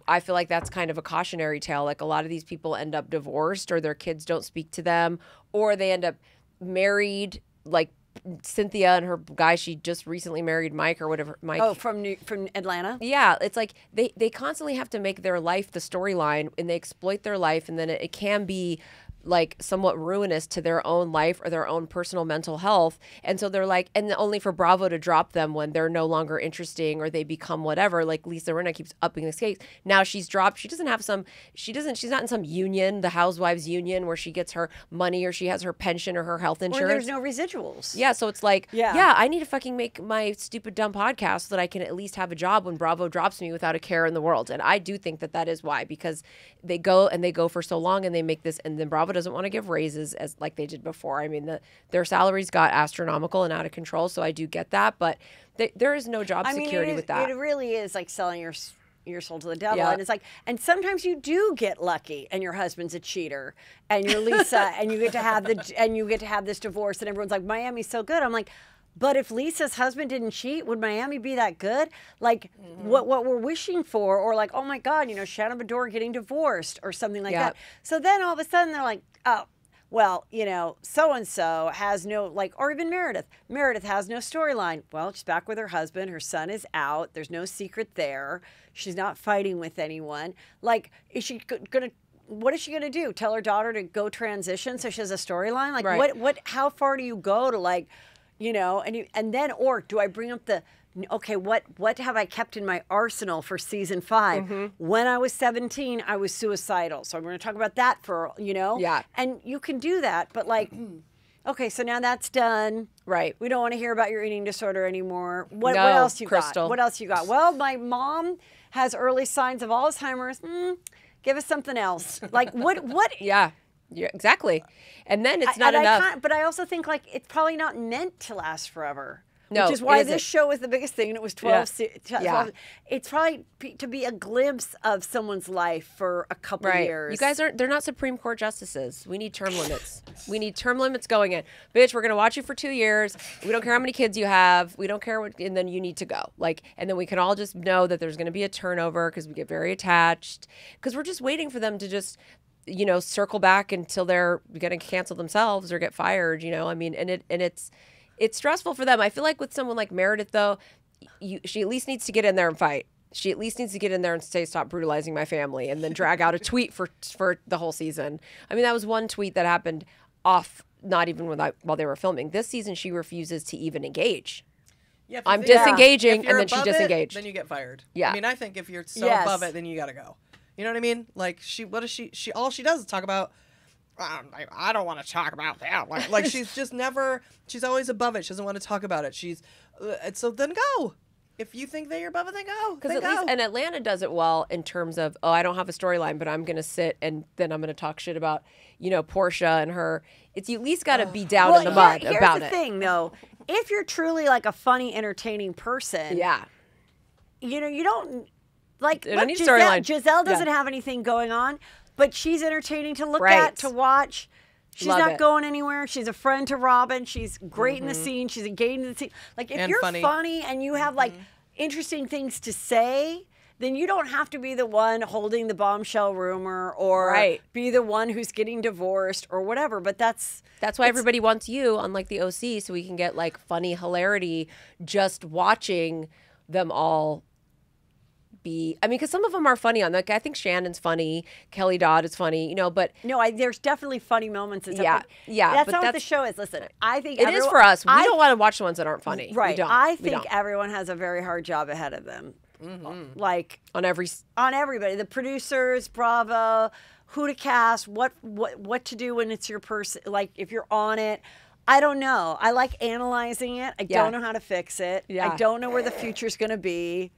Speaker 4: I feel like that's kind of a cautionary tale. Like a lot of these people end up divorced, or their kids don't speak to them, or they end up married, like Cynthia and her guy she just recently married, Mike or whatever. Mike.
Speaker 2: Oh, from Atlanta?
Speaker 4: Yeah, it's like they constantly have to make their life the storyline, and they exploit their life, and then it can be like somewhat ruinous to their own life or their own personal mental health. And so they're like, and only for Bravo to drop them when they're no longer interesting or they become whatever. Like Lisa Rinna keeps upping this case. Now she's dropped. She's not in some union, the Housewives union, where she gets her money or she has her pension or her health insurance.
Speaker 2: Or there's no residuals.
Speaker 4: Yeah. So it's like, yeah, I need to fucking make my stupid, dumb podcast so that I can at least have a job when Bravo drops me without a care in the world. And I do think that is why, because they go for so long and they make this, and then Bravo doesn't want to give raises as like they did before. I mean, their salaries got astronomical and out of control, so I do get that, but there is no job security with that.
Speaker 2: It really is like selling your soul to the devil. And it's like, and sometimes you do get lucky and your husband's a cheater and you're Lisa and you get to have this divorce and everyone's like, Miami's so good. I'm like, but if Lisa's husband didn't cheat, would Miami be that good? Like what we're wishing for, or like, oh my God, Shannon Bedore getting divorced or something like that. So then all of a sudden they're like, oh, well, so-and-so has no, like, or even Meredith. Meredith has no storyline. Well, she's back with her husband. Her son is out. There's no secret there. She's not fighting with anyone. Like, is she going to, what is she going to do? Tell her daughter to go transition so she has a storyline? Like, how far do you go to, like, and then, or do I bring up okay, what have I kept in my arsenal for season 5? When I was 17, I was suicidal. So I'm going to talk about that for,
Speaker 4: Yeah.
Speaker 2: And you can do that, but like, okay, so now that's done.
Speaker 4: Right.
Speaker 2: We don't want to hear about your eating disorder anymore. What else you
Speaker 4: Crystal.
Speaker 2: got? What else you got? Well, my mom has early signs of Alzheimer's. Give us something else. Like, what?
Speaker 4: Yeah. Yeah, exactly. And then it's not enough.
Speaker 2: But I also think like it's probably not meant to last forever.
Speaker 4: No,
Speaker 2: which is why this show was the biggest thing, and it was 12.
Speaker 4: Yeah.
Speaker 2: It's probably to be a glimpse of someone's life for a couple years.
Speaker 4: You guys they're not Supreme Court justices. We need term limits. We need term limits going in. Bitch, we're going to watch you for 2 years. We don't care how many kids you have. We don't care what, and then you need to go. Like, and then we can all just know that there's going to be a turnover because we get very attached. Because we're just waiting for them to just, circle back until they're going to cancel themselves or get fired, I mean, and it's stressful for them. I feel like with someone like Meredith, though, she at least needs to get in there and fight. She at least needs to get in there and say, stop brutalizing my family, and then drag out a tweet for the whole season. I mean, that was one tweet that happened off, not even while they were filming. This season, she refuses to even engage.
Speaker 3: Yeah,
Speaker 4: I'm disengaging, and then she disengaged.
Speaker 3: Then you get fired.
Speaker 4: Yeah.
Speaker 3: I mean, I think if you're so above it, then you got to go. You know what I mean? Like, all she does is talk about, I don't want to talk about that. Like she's just never, she's always above it. She doesn't want to talk about it. So then go. If you think that you're above it, then go.
Speaker 4: Because at least, and Atlanta does it well in terms of, I don't have a storyline, but I'm going to sit and then I'm going to talk shit about, Portia and her. It's, you at least got to be down in the mud about it.
Speaker 2: Here's the thing, though. If you're truly like a funny, entertaining person, you don't, like, look, Giselle doesn't have anything going on, but she's entertaining to look at, to watch. She's not going anywhere. She's a friend to Robin. She's great in the scene. She's engaged in the scene. Like, if you're funny and you have, like, interesting things to say, then you don't have to be the one holding the bombshell rumor or be the one who's getting divorced or whatever. But that's
Speaker 4: why everybody wants you, unlike the OC, so we can get, like, funny hilarity just watching them all be, I mean, because some of them are funny on, like, I think Shannon's funny, Kelly Dodd is funny, but
Speaker 2: no, there's definitely funny moments and stuff.
Speaker 4: That's
Speaker 2: not what the show is. Listen, I think
Speaker 4: it is for us. We don't want to watch the ones that aren't funny.
Speaker 2: Right.
Speaker 4: We don't.
Speaker 2: I think everyone has a very hard job ahead of them. Like
Speaker 4: on
Speaker 2: everybody, the producers, Bravo, who to cast, what to do when it's your person. Like if you're on it. I don't know. I like analyzing it. I don't know how to fix it.
Speaker 4: Yeah.
Speaker 2: I don't know where the future's going to be.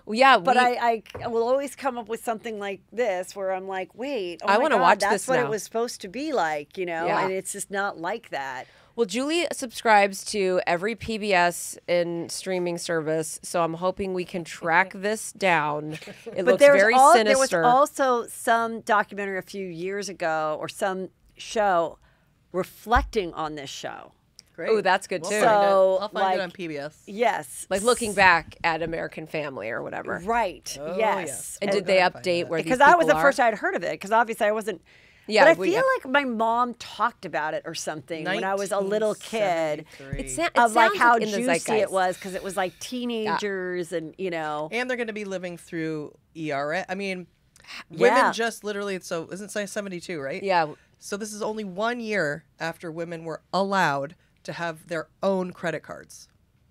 Speaker 4: Well, yeah,
Speaker 2: But I will always come up with something like this where I'm like, wait, oh
Speaker 4: I
Speaker 2: my
Speaker 4: wanna
Speaker 2: God,
Speaker 4: watch
Speaker 2: that's
Speaker 4: this
Speaker 2: what
Speaker 4: now.
Speaker 2: it was supposed to be like, you know?
Speaker 4: Yeah.
Speaker 2: And it's just not like that.
Speaker 4: Well, Julie subscribes to every PBS and streaming service, so I'm hoping we can track this down. It looks very sinister.
Speaker 2: There was also some documentary a few years ago or some show reflecting on this show.
Speaker 3: Great.
Speaker 4: Oh, that's good
Speaker 3: We'll
Speaker 4: too.
Speaker 3: find it.
Speaker 2: So,
Speaker 3: I'll find it on
Speaker 2: like,
Speaker 3: PBS.
Speaker 2: Yes.
Speaker 4: Like looking back at American Family or whatever.
Speaker 2: Right.
Speaker 3: Oh,
Speaker 2: yes.
Speaker 4: And
Speaker 3: We're
Speaker 4: did they
Speaker 3: gonna find
Speaker 4: update
Speaker 3: that.
Speaker 4: where these
Speaker 2: Because that was
Speaker 4: people
Speaker 2: the first
Speaker 4: are?
Speaker 2: I'd heard of it. Because obviously I wasn't.
Speaker 4: Yeah,
Speaker 2: but I feel like my mom talked about it or something when I was a little kid.
Speaker 3: 1973.
Speaker 2: Of like
Speaker 4: sounds
Speaker 2: how
Speaker 4: in the
Speaker 2: juicy
Speaker 4: zeitgeist.
Speaker 2: it was because it was like teenagers and you know.
Speaker 3: And they're going to be living through ERA. I mean,
Speaker 2: Yeah.
Speaker 3: women just literally, so isn't it 72, right?
Speaker 4: Yeah.
Speaker 3: So this is only 1 year after women were allowed to have their own credit cards.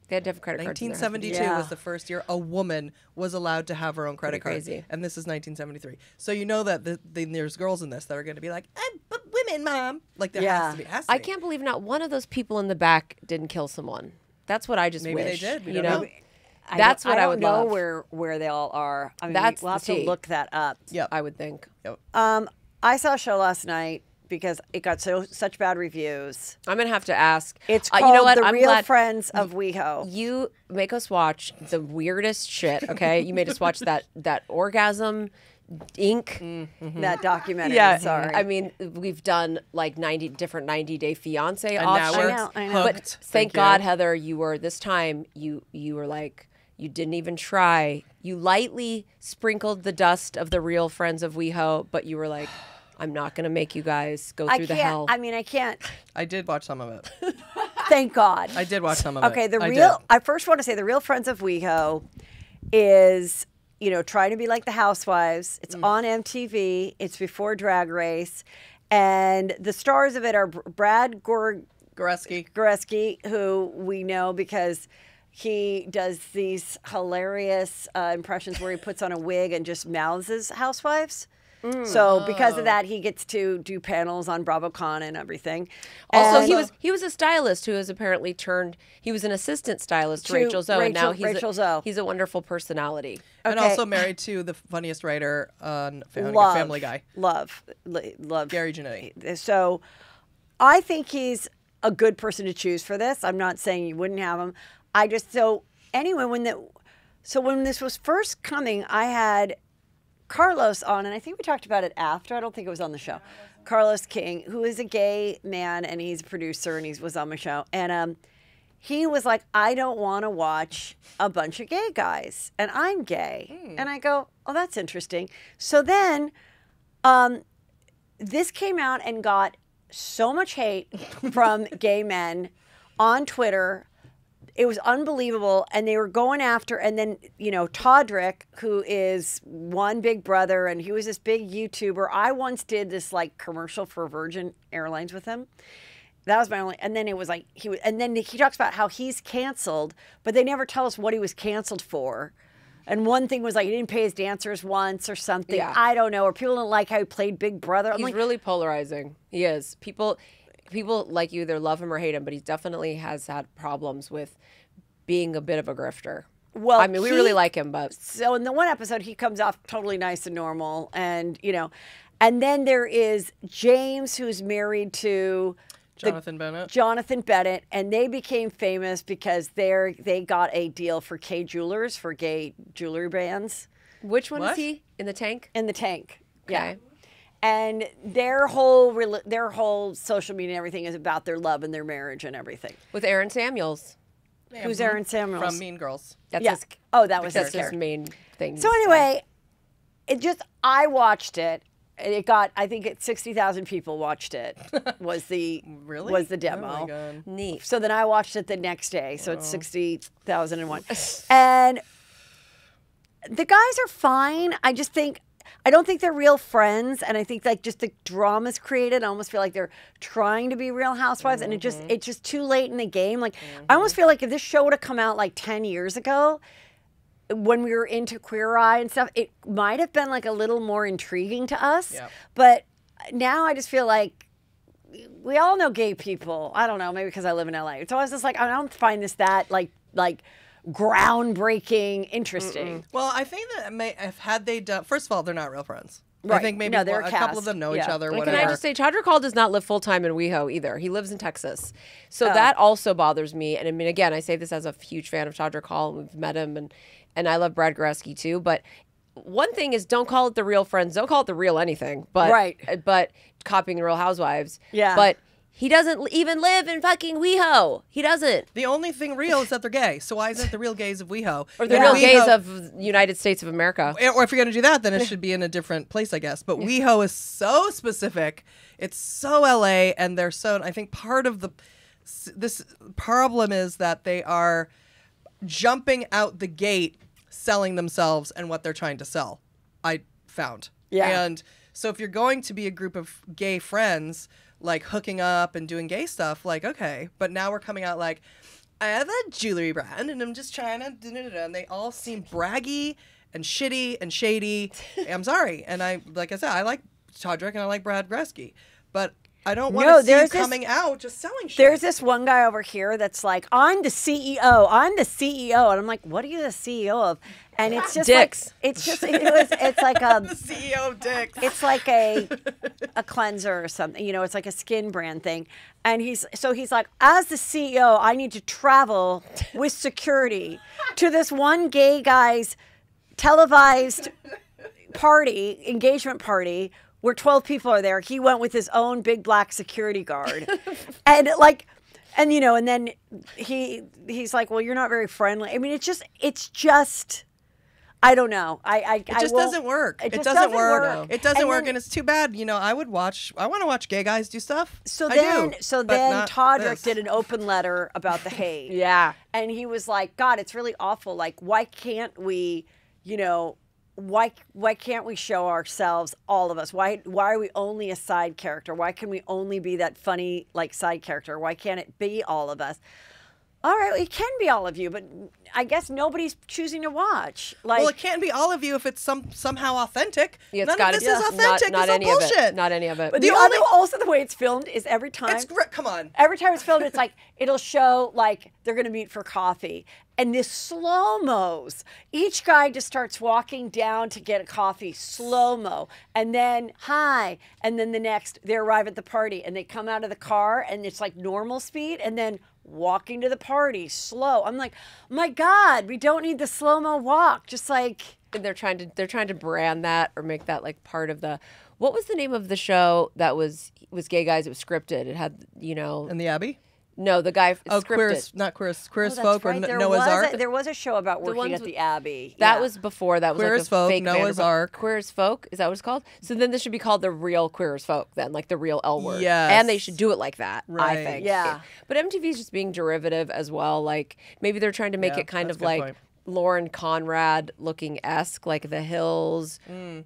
Speaker 4: They had to have credit cards. in their house.
Speaker 3: 1972
Speaker 2: Yeah.
Speaker 3: was the first year a woman was allowed to have her own credit
Speaker 4: Pretty
Speaker 3: card.
Speaker 4: crazy.
Speaker 3: And this is 1973. So you know that there's girls in this that are going to be like, but women, mom. Like there has to be. Has to
Speaker 4: I
Speaker 3: be.
Speaker 4: can't believe not one of those people in the back didn't kill someone. That's what I just
Speaker 3: Maybe they
Speaker 4: wish.
Speaker 3: did. We
Speaker 4: You
Speaker 3: don't
Speaker 4: know?
Speaker 3: know.
Speaker 4: That's what I
Speaker 2: don't
Speaker 4: would
Speaker 2: know
Speaker 4: love.
Speaker 2: where they all are. I mean,
Speaker 4: That's
Speaker 2: we'll have
Speaker 4: the
Speaker 2: to
Speaker 4: tea.
Speaker 2: look that up.
Speaker 3: Yep.
Speaker 4: I would think.
Speaker 3: Yep.
Speaker 2: I saw a show last night because it got such bad reviews.
Speaker 4: I'm gonna have to ask.
Speaker 2: It's called
Speaker 4: you know what?
Speaker 2: The
Speaker 4: I'm
Speaker 2: Real
Speaker 4: glad
Speaker 2: Friends of WeHo.
Speaker 4: you make us watch the weirdest shit. Okay, you made us watch that orgasm Inc.
Speaker 2: That documentary.
Speaker 4: Yeah,
Speaker 2: Sorry.
Speaker 4: I mean, we've done like 90 different 90-day fiance
Speaker 3: And now we're
Speaker 4: offshoots.
Speaker 2: I know.
Speaker 4: But
Speaker 3: hooked.
Speaker 4: thank
Speaker 3: you.
Speaker 4: God, Heather, you were this time. You were like, you didn't even try. You lightly sprinkled the dust of the Real Friends of WeHo, but you were like, I'm not going to make you guys go
Speaker 2: I
Speaker 4: through the
Speaker 2: can't.
Speaker 4: hell.
Speaker 2: I mean, I can't.
Speaker 3: I did watch some of it.
Speaker 2: Thank God.
Speaker 3: I did watch some of it.
Speaker 2: Okay,
Speaker 3: I did.
Speaker 2: I first want to say the Real Friends of WeHo is, you know, trying to be like the Housewives. It's on MTV. It's before Drag Race. And the stars of it are Brad Goreski, who we know because he does these hilarious impressions where he puts on a wig and just mouths his housewives. So because of that, he gets to do panels on BravoCon and everything.
Speaker 4: Also,
Speaker 2: And
Speaker 4: he was a stylist who has apparently turned. He was an assistant stylist to
Speaker 2: To
Speaker 4: Rachel Zoe, and now
Speaker 2: Rachel Zoe.
Speaker 4: he's a wonderful personality.
Speaker 3: And
Speaker 2: Okay.
Speaker 3: also married to the funniest writer on Family Guy,
Speaker 2: Love.
Speaker 3: Gary Janetti.
Speaker 2: So I think he's a good person to choose for this. I'm not saying you wouldn't have him. Anyway, when this was first coming, I had Carlos on, and I think we talked about it after. I don't think it was on the show. Carlos King, who is a gay man, and he's a producer, and he was on my show. And he was like, I don't want to watch a bunch of gay guys, and I'm gay. And I go, oh, that's interesting. So then this came out and got so much hate from gay men on Twitter. It was unbelievable, and they were going after, and then, you know, Todrick, who is one Big Brother, and he was this big YouTuber. I once did this, like, commercial for Virgin Airlines with him. That was my only, and then it was like, and then he talks about how he's canceled, but they never tell us what he was canceled for. And one thing was like, he didn't pay his dancers once or something.
Speaker 4: Yeah.
Speaker 2: I don't know, or people don't like how he played Big Brother. I'm
Speaker 4: He's
Speaker 2: like,
Speaker 4: really polarizing. He is. People like you either love him or hate him, but he definitely has had problems with being a bit of a grifter.
Speaker 2: well,
Speaker 4: I mean, we really like him, but
Speaker 2: So in the one episode, he comes off totally nice and normal, and you know, and then there is James, who's married to
Speaker 3: Jonathan
Speaker 2: Bennett, and they became famous because they got a deal for K Jewelers for gay jewelry brands
Speaker 4: which one
Speaker 3: What?
Speaker 4: is he in the tank?
Speaker 2: in the tank. Yeah.
Speaker 4: Okay.
Speaker 2: And their whole social media and everything is about their love and their marriage and everything.
Speaker 4: With Aaron Samuels.
Speaker 2: Who's Aaron Samuels?
Speaker 3: from Mean Girls.
Speaker 4: That's
Speaker 2: Yeah.
Speaker 4: his,
Speaker 2: Oh, that was his
Speaker 4: that's his
Speaker 2: character.
Speaker 4: main thing.
Speaker 2: So anyway, I watched it. It got, I think, 60,000 people watched it. Was the demo.
Speaker 3: Oh my God.
Speaker 4: Neat.
Speaker 2: So then I watched it the next day. So it's 60,001. And the guys are fine. I don't think they're real friends. And I think like just the drama's created. I almost feel like they're trying to be Real Housewives. And it's just too late in the game. Like I almost feel like if this show would have come out like 10 years ago, when we were into Queer Eye and stuff, it might have been like a little more intriguing to us.
Speaker 3: Yep.
Speaker 2: But now I just feel like we all know gay people. I don't know, maybe because I live in LA. It's always just like, I don't find this that like groundbreaking, interesting.
Speaker 3: Well, I think that had they done, first of all, they're not real friends.
Speaker 2: Right.
Speaker 3: I think maybe
Speaker 2: No, they're
Speaker 3: a
Speaker 2: a
Speaker 3: couple
Speaker 2: cast.
Speaker 3: of them know
Speaker 2: Yeah.
Speaker 3: each other.
Speaker 4: And
Speaker 3: Whatever.
Speaker 4: can I just say, Todrick Hall does not live full time in WeHo either. He lives in Texas, so that also bothers me. And I mean, again, I say this as a huge fan of Todrick Hall. We've met him, and I love Brad Goreski too. But one thing is, don't call it the real friends. Don't call it the real anything. But
Speaker 2: Right.
Speaker 4: But copying the Real Housewives.
Speaker 2: Yeah.
Speaker 4: But he doesn't even live in fucking WeHo. He doesn't.
Speaker 3: The only thing real is that they're gay. So why isn't it the real gays of WeHo?
Speaker 4: Or the
Speaker 2: Yeah.
Speaker 4: real
Speaker 3: WeHo-
Speaker 4: gays of United States of America.
Speaker 3: Or if you're going to do that, then it should be in a different place, I guess. But WeHo is so specific. It's so LA, and they're so. I think part of this problem is that they are jumping out the gate, selling themselves and what they're trying to sell. I found.
Speaker 2: Yeah.
Speaker 3: And so if you're going to be a group of gay friends, like hooking up and doing gay stuff, like, okay. But now we're coming out like, I have a jewelry brand and I'm just trying to, and they all seem braggy and shitty and shady. I'm sorry. And like I said, I like Todrick and I like Brad Goreski. But I don't want to see you coming out just selling shit.
Speaker 2: There's this one guy over here that's like, I'm the CEO. I'm the CEO. And I'm like, what are you the CEO of? And it's just
Speaker 4: Dicks.
Speaker 2: like, it's like
Speaker 3: the CEO of Dicks.
Speaker 2: it's like a cleanser or something, it's like a skin brand thing. And he's like, as the CEO, I need to travel with security to this one gay guy's televised engagement party, where 12 people are there. He went with his own big black security guard. And then he's like, well, you're not very friendly. I mean, it's just I don't know.
Speaker 3: It just doesn't work.
Speaker 2: It just
Speaker 3: doesn't work.
Speaker 2: work.
Speaker 3: It doesn't work,
Speaker 2: then-
Speaker 3: and it's too bad. I want to watch gay guys do stuff.
Speaker 2: So
Speaker 3: I
Speaker 2: then
Speaker 3: do, but
Speaker 2: then
Speaker 3: not
Speaker 2: Todrick
Speaker 3: this.
Speaker 2: did an open letter about the hate.
Speaker 4: Yeah.
Speaker 2: And he was like, God, it's really awful. Like, why can't we, why can't we show ourselves, all of us? Why are we only a side character? Why can we only be that funny, like, side character? Why can't it be all of us? All right, it can be all of you, but I guess nobody's choosing to watch. Like,
Speaker 3: Well, it can't be all of you if it's somehow authentic.
Speaker 4: It's
Speaker 3: None
Speaker 4: gotta
Speaker 3: of this
Speaker 4: be
Speaker 3: is authentic.
Speaker 4: Not
Speaker 3: It's all
Speaker 4: any of
Speaker 3: bullshit.
Speaker 4: it. Not any of it.
Speaker 2: but
Speaker 3: the only-
Speaker 2: also the way it's filmed is every time.
Speaker 3: Come on.
Speaker 2: Every time it's filmed, it's like it'll show like they're gonna meet for coffee, and this slow-mos. Each guy just starts walking down to get a coffee, slow-mo, and then hi, and then the next they arrive at the party and they come out of the car and it's like normal speed, and then walking to the party slow. I'm like, my God, we don't need the slow-mo walk. Just like
Speaker 4: they're trying to brand that or make that like part of the. What was the name of the show that was gay guys? It was scripted. It had
Speaker 3: And the Abbey?
Speaker 4: No, the guy scripted.
Speaker 3: Queer as
Speaker 2: oh,
Speaker 3: Folk
Speaker 2: that's right.
Speaker 3: or
Speaker 2: There
Speaker 3: Noah's
Speaker 2: was
Speaker 3: Ark.
Speaker 2: there was a show about working
Speaker 4: ones
Speaker 2: at the Abbey.
Speaker 4: That
Speaker 2: Yeah.
Speaker 4: was before. That was
Speaker 3: Queer
Speaker 4: like
Speaker 3: as
Speaker 4: a
Speaker 3: Folk,
Speaker 4: fake
Speaker 3: Noah's
Speaker 4: Vanderpump.
Speaker 3: Ark.
Speaker 4: Queer as Folk, is that what it's called? So then this should be called the Real Queer as Folk, then, like the real L word.
Speaker 3: Yes.
Speaker 4: And they should do it like that, I
Speaker 3: Right.
Speaker 4: think.
Speaker 2: Yeah.
Speaker 4: But MTV's just being derivative as well. Like maybe they're trying to make
Speaker 3: Yeah,
Speaker 4: it kind
Speaker 3: that's
Speaker 4: of
Speaker 3: a good
Speaker 4: like
Speaker 3: point.
Speaker 4: Lauren Conrad looking esque, like The Hills.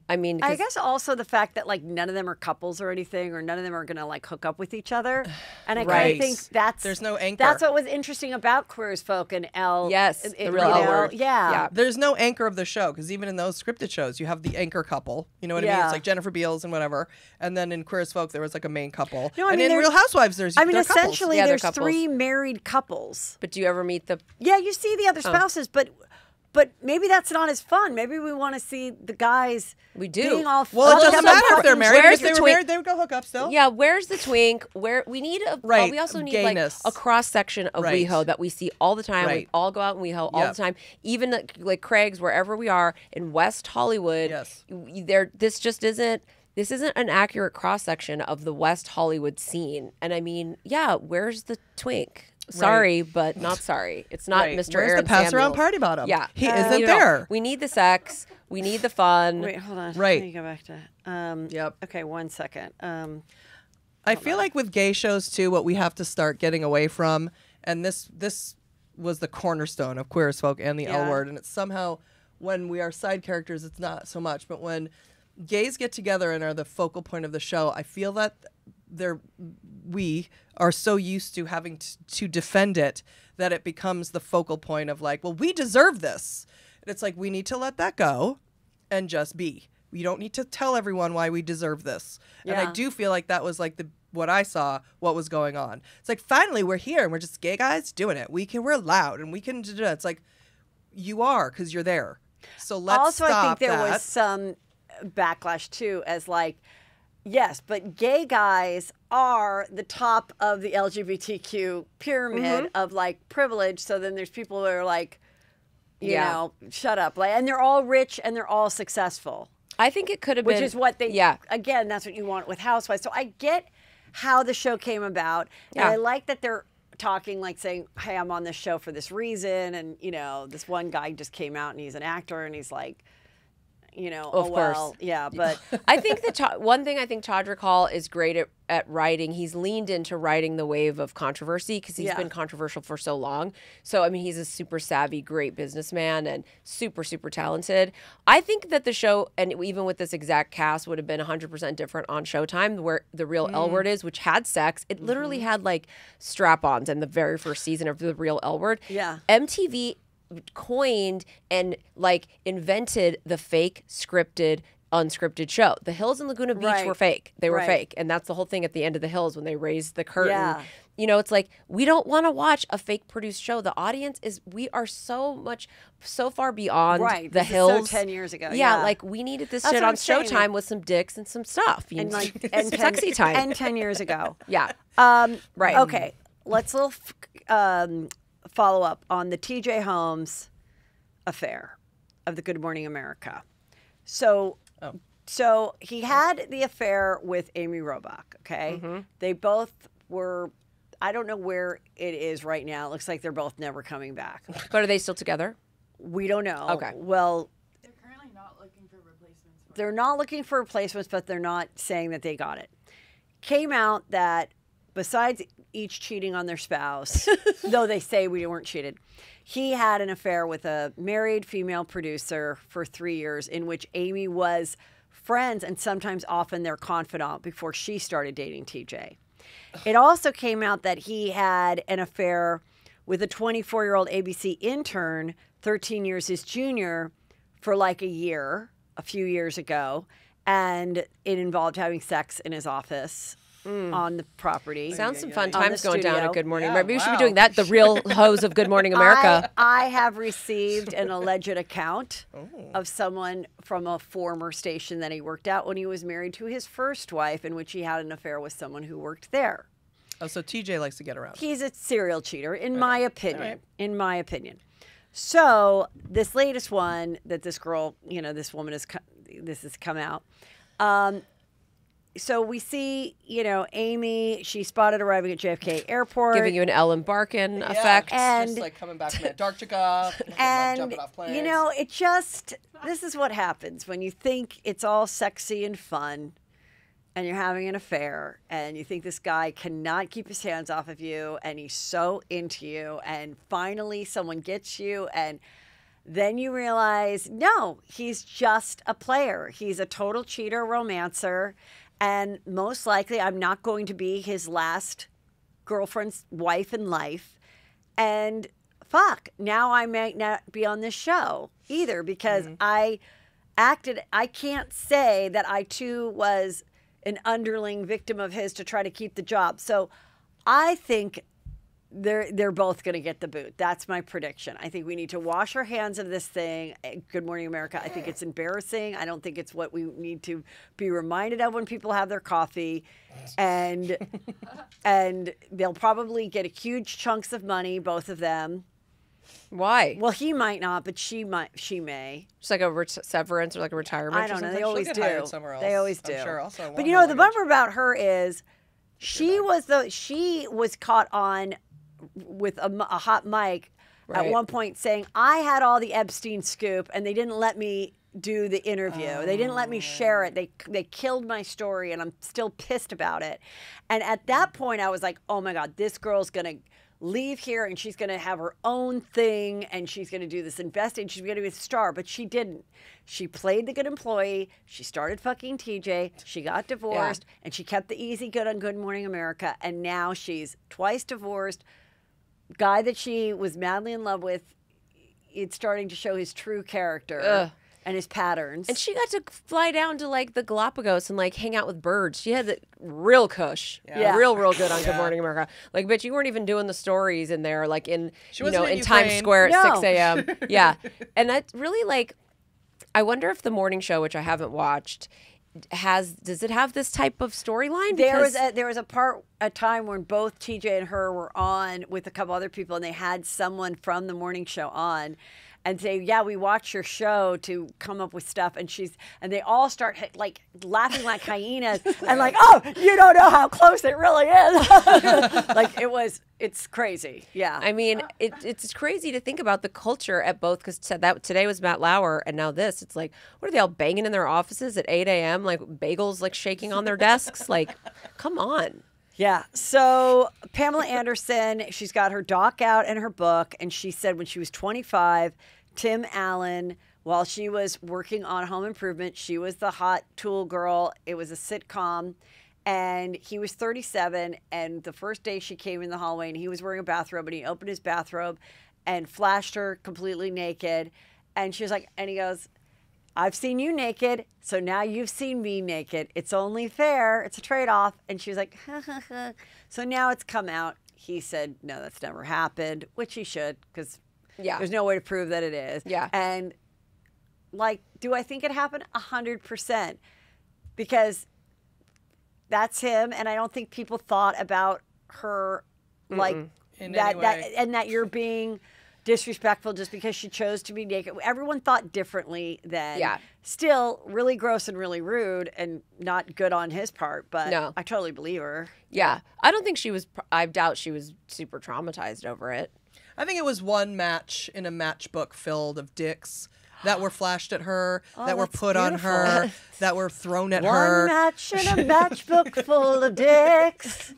Speaker 4: I mean,
Speaker 2: I
Speaker 4: 'cause-
Speaker 2: guess also the fact that like none of them are couples or anything, or none of them are gonna like hook up with each other, and I kind
Speaker 3: Right.
Speaker 2: of think that's
Speaker 3: There's no anchor.
Speaker 2: That's what was interesting about Queer as Folk and L.
Speaker 4: Yes,
Speaker 2: it-
Speaker 4: the
Speaker 2: you
Speaker 4: real L
Speaker 2: know,
Speaker 4: word.
Speaker 2: Yeah.
Speaker 4: Yeah.
Speaker 3: There's no anchor of the show because even in those scripted shows, you have the anchor couple. You know what I mean?
Speaker 2: Yeah.
Speaker 3: It's like Jennifer Beals and whatever. And then in Queer as Folk, there was like a main couple.
Speaker 2: No, I
Speaker 3: and
Speaker 2: mean,
Speaker 3: in
Speaker 2: there-
Speaker 3: Real Housewives, they're
Speaker 2: Essentially,
Speaker 4: Yeah, they're
Speaker 2: there's
Speaker 4: couples.
Speaker 2: 3 married couples.
Speaker 4: but do you ever meet the
Speaker 2: Yeah, you see the
Speaker 3: Oh.
Speaker 2: other spouses, but maybe that's not as fun. Maybe we want to see the guys.
Speaker 4: We do.
Speaker 2: being all.
Speaker 3: Well, it
Speaker 2: fucked
Speaker 3: doesn't
Speaker 2: up.
Speaker 3: matter if they're married.
Speaker 4: Where's
Speaker 3: If they
Speaker 4: the
Speaker 3: were
Speaker 4: twink?
Speaker 3: married, they would go hook up still.
Speaker 4: Yeah, where's the twink? Where we need
Speaker 3: Right,
Speaker 4: we also need
Speaker 3: gayness.
Speaker 4: like a cross section of
Speaker 3: Right.
Speaker 4: WeHo that we see all the time. We
Speaker 3: Right.
Speaker 4: all go out in WeHo all
Speaker 3: Yep.
Speaker 4: the time. Even like Craig's, wherever we are in West Hollywood.
Speaker 3: Yes.
Speaker 4: This just isn't. This isn't an accurate cross section of the West Hollywood scene. And I mean, yeah, where's the twink? Sorry, but not sorry. It's not
Speaker 3: Right.
Speaker 4: Mr.
Speaker 3: Where's
Speaker 4: Aaron
Speaker 3: the pass around
Speaker 4: Samuels.
Speaker 3: party bottom?
Speaker 4: Yeah,
Speaker 3: He
Speaker 4: We
Speaker 3: isn't
Speaker 4: need it all.
Speaker 3: there.
Speaker 4: We need the sex. We need the fun.
Speaker 2: Wait, hold on.
Speaker 3: Right.
Speaker 2: Let me go back to.
Speaker 3: Yep.
Speaker 2: Okay, 1 second.
Speaker 3: I feel like with gay shows too, what we have to start getting away from, and this was the cornerstone of Queer as Folk and the L
Speaker 2: Yeah.
Speaker 3: word, and it's somehow when we are side characters, it's not so much, but when gays get together and are the focal point of the show, I feel that we are so used to having to defend it that it becomes the focal point of like, well, we deserve this. And it's like, we need to let that go and just be. We don't need to tell everyone why we deserve this. And I
Speaker 2: Yeah.
Speaker 3: do feel like that was like the what I saw, what was going on. It's like, finally, we're here and we're just gay guys doing it. We're loud and we can do it. It's like, you are, because you're there. So let's
Speaker 2: also,
Speaker 3: stop
Speaker 2: I think there
Speaker 3: that.
Speaker 2: was some backlash too, as like, yes, but gay guys are the top of the LGBTQ pyramid of like privilege. So then there's people that are like, you know, shut up. Like, and they're all rich and they're all successful.
Speaker 4: I think it could have been.
Speaker 2: Which is what they, again, that's what you want with Housewives. So I get how the show came about. And I like that they're talking, like saying, hey, I'm on this show for this reason. And, you know, this one guy just came out and he's an actor and he's like, you know,
Speaker 4: of course.
Speaker 2: Yeah, but
Speaker 4: I think that one thing I think Todrick Hall is great at writing. He's leaned into writing the wave of controversy because he's been controversial for so long. So, I mean, he's a super savvy, great businessman and super, super talented. I think that the show, and even with this exact cast, would have been 100% different on Showtime, where the Real L Word is, which had sex. It literally had like strap-ons in the very first season of the Real L Word.
Speaker 2: Yeah.
Speaker 4: MTV coined and like invented the fake scripted unscripted show. The Hills in Laguna Beach were fake. They were fake. And that's the whole thing at the end of The Hills when they raised the curtain.
Speaker 2: Yeah.
Speaker 4: You know, it's like, we don't want to watch a fake produced show. The audience we are so far beyond The Hills.
Speaker 2: So 10 years ago.
Speaker 4: Yeah, like we needed this shit on Showtime with some dicks and some stuff.
Speaker 2: And like
Speaker 4: and sexy time.
Speaker 2: And 10 years ago.
Speaker 4: Yeah.
Speaker 2: Right. Okay. Let's follow up on the TJ Holmes affair of the Good Morning America. So he had the affair with Amy Robach, okay? They both were, I don't know where it is right now. It looks like they're both never coming back.
Speaker 4: But are they still together?
Speaker 2: We don't know.
Speaker 4: Okay.
Speaker 2: Well,
Speaker 5: They're currently not looking for replacements.
Speaker 2: they're not looking for replacements, but they're not saying that they got it. Came out that besides each cheating on their spouse, though they say we weren't cheated, he had an affair with a married female producer for 3 years in which Amy was friends and sometimes often their confidant before she started dating TJ. It also came out that he had an affair with a 24-year-old ABC intern, 13 years his junior, for like a few years ago, and it involved having sex in his office. On the property.
Speaker 4: Sounds some fun times going down at Good Morning
Speaker 3: Yeah,
Speaker 4: America. Maybe we should be doing that. The Real Hoes of Good Morning America.
Speaker 2: I have received an alleged account of someone from a former station that he worked at when he was married to his first wife, in which he had an affair with someone who worked there.
Speaker 3: Oh, so TJ likes to get around.
Speaker 2: He's a serial cheater, in my opinion. Right. In my opinion. So this latest one that this girl, you know, this woman this has come out. So we see, you know, Amy, she spotted arriving at JFK Airport.
Speaker 4: Giving you an Ellen Barkin effect.
Speaker 2: And
Speaker 3: just like coming back from Antarctica.
Speaker 2: And,
Speaker 3: jumping off planes.
Speaker 2: you know, this is what happens when you think it's all sexy and fun and you're having an affair and you think this guy cannot keep his hands off of you and he's so into you and finally someone gets you and then you realize, no, he's just a player. He's a total cheater, romancer. And most likely, I'm not going to be his last girlfriend's wife in life. And fuck, now I might not be on this show either because I can't say that I too was an underling victim of his to try to keep the job. So I think they're both going to get the boot. That's my prediction. I think we need to wash our hands of this thing. Good Morning America. I think it's embarrassing. I don't think it's what we need to be reminded of when people have their coffee. And they'll probably get huge chunks of money, both of them.
Speaker 4: Why?
Speaker 2: Well, he might not, but she may.
Speaker 4: Just like a severance or like a retirement.
Speaker 2: I don't know. They
Speaker 3: She'll
Speaker 2: always
Speaker 3: get
Speaker 2: do.
Speaker 3: hired somewhere else,
Speaker 2: They always do.
Speaker 3: I'm sure. Also,
Speaker 2: but you know, the bummer about her is she was caught on with a hot mic at one point saying, I had all the Epstein scoop and they didn't let me do the interview. They didn't let me share it. They killed my story and I'm still pissed about it. And at that point I was like, oh my God, this girl's going to leave here and she's going to have her own thing and she's going to do this investing. She's going to be a star, but she didn't. She played the good employee. She started fucking TJ. She got divorced and she kept the easy good on Good Morning America. And now she's twice divorced. Guy that she was madly in love with, it's starting to show his true character. and his patterns.
Speaker 4: And she got to fly down to like the Galapagos and like hang out with birds. She had the real cush.
Speaker 2: Yeah.
Speaker 4: Real good on Good Morning America. Like, bitch, you weren't even doing the stories in there, like in, in
Speaker 3: Ukraine.
Speaker 4: Times Square at
Speaker 2: No.
Speaker 4: 6 a.m. Yeah. And that's really like, I wonder if the morning show, which I haven't watched, does it have this type of storyline?
Speaker 2: There was a time when both TJ and her were on with a couple other people, and they had someone from the morning show on and say, yeah, we watch your show to come up with stuff, and they all start like laughing like hyenas and like, oh, you don't know how close it really is. Like it's crazy. Yeah.
Speaker 4: I mean, it's crazy to think about the culture at both, because today was Matt Lauer, and now this. It's like, what are they all banging in their offices at 8 a.m., like bagels like shaking on their desks? Like, come on.
Speaker 2: Yeah. So Pamela Anderson, she's got her doc out and her book, and she said when she was 25, Tim Allen, while she was working on Home Improvement, she was the hot tool girl. It was a sitcom. And he was 37, and the first day she came in the hallway, and he was wearing a bathrobe, and he opened his bathrobe and flashed her completely naked. And she was like, and he goes, I've seen you naked, so now you've seen me naked. It's only fair. It's a trade-off. And she was like, ha, ha, ha. So now it's come out. He said, no, that's never happened, which he should, because there's no way to prove that it is.
Speaker 4: Yeah.
Speaker 2: And, like, do I think it happened? 100%. Because that's him, and I don't think people thought about her like that you're being disrespectful just because she chose to be naked. Everyone thought differently then. Yeah. Still really gross and really rude and not good on his part, but no. I totally believe her.
Speaker 4: Yeah. I don't think I doubt she was super traumatized over it.
Speaker 3: I think it was one match in a matchbook filled of dicks that were flashed at her, that were put on her, that were thrown at her.
Speaker 2: One match in a matchbook full of dicks.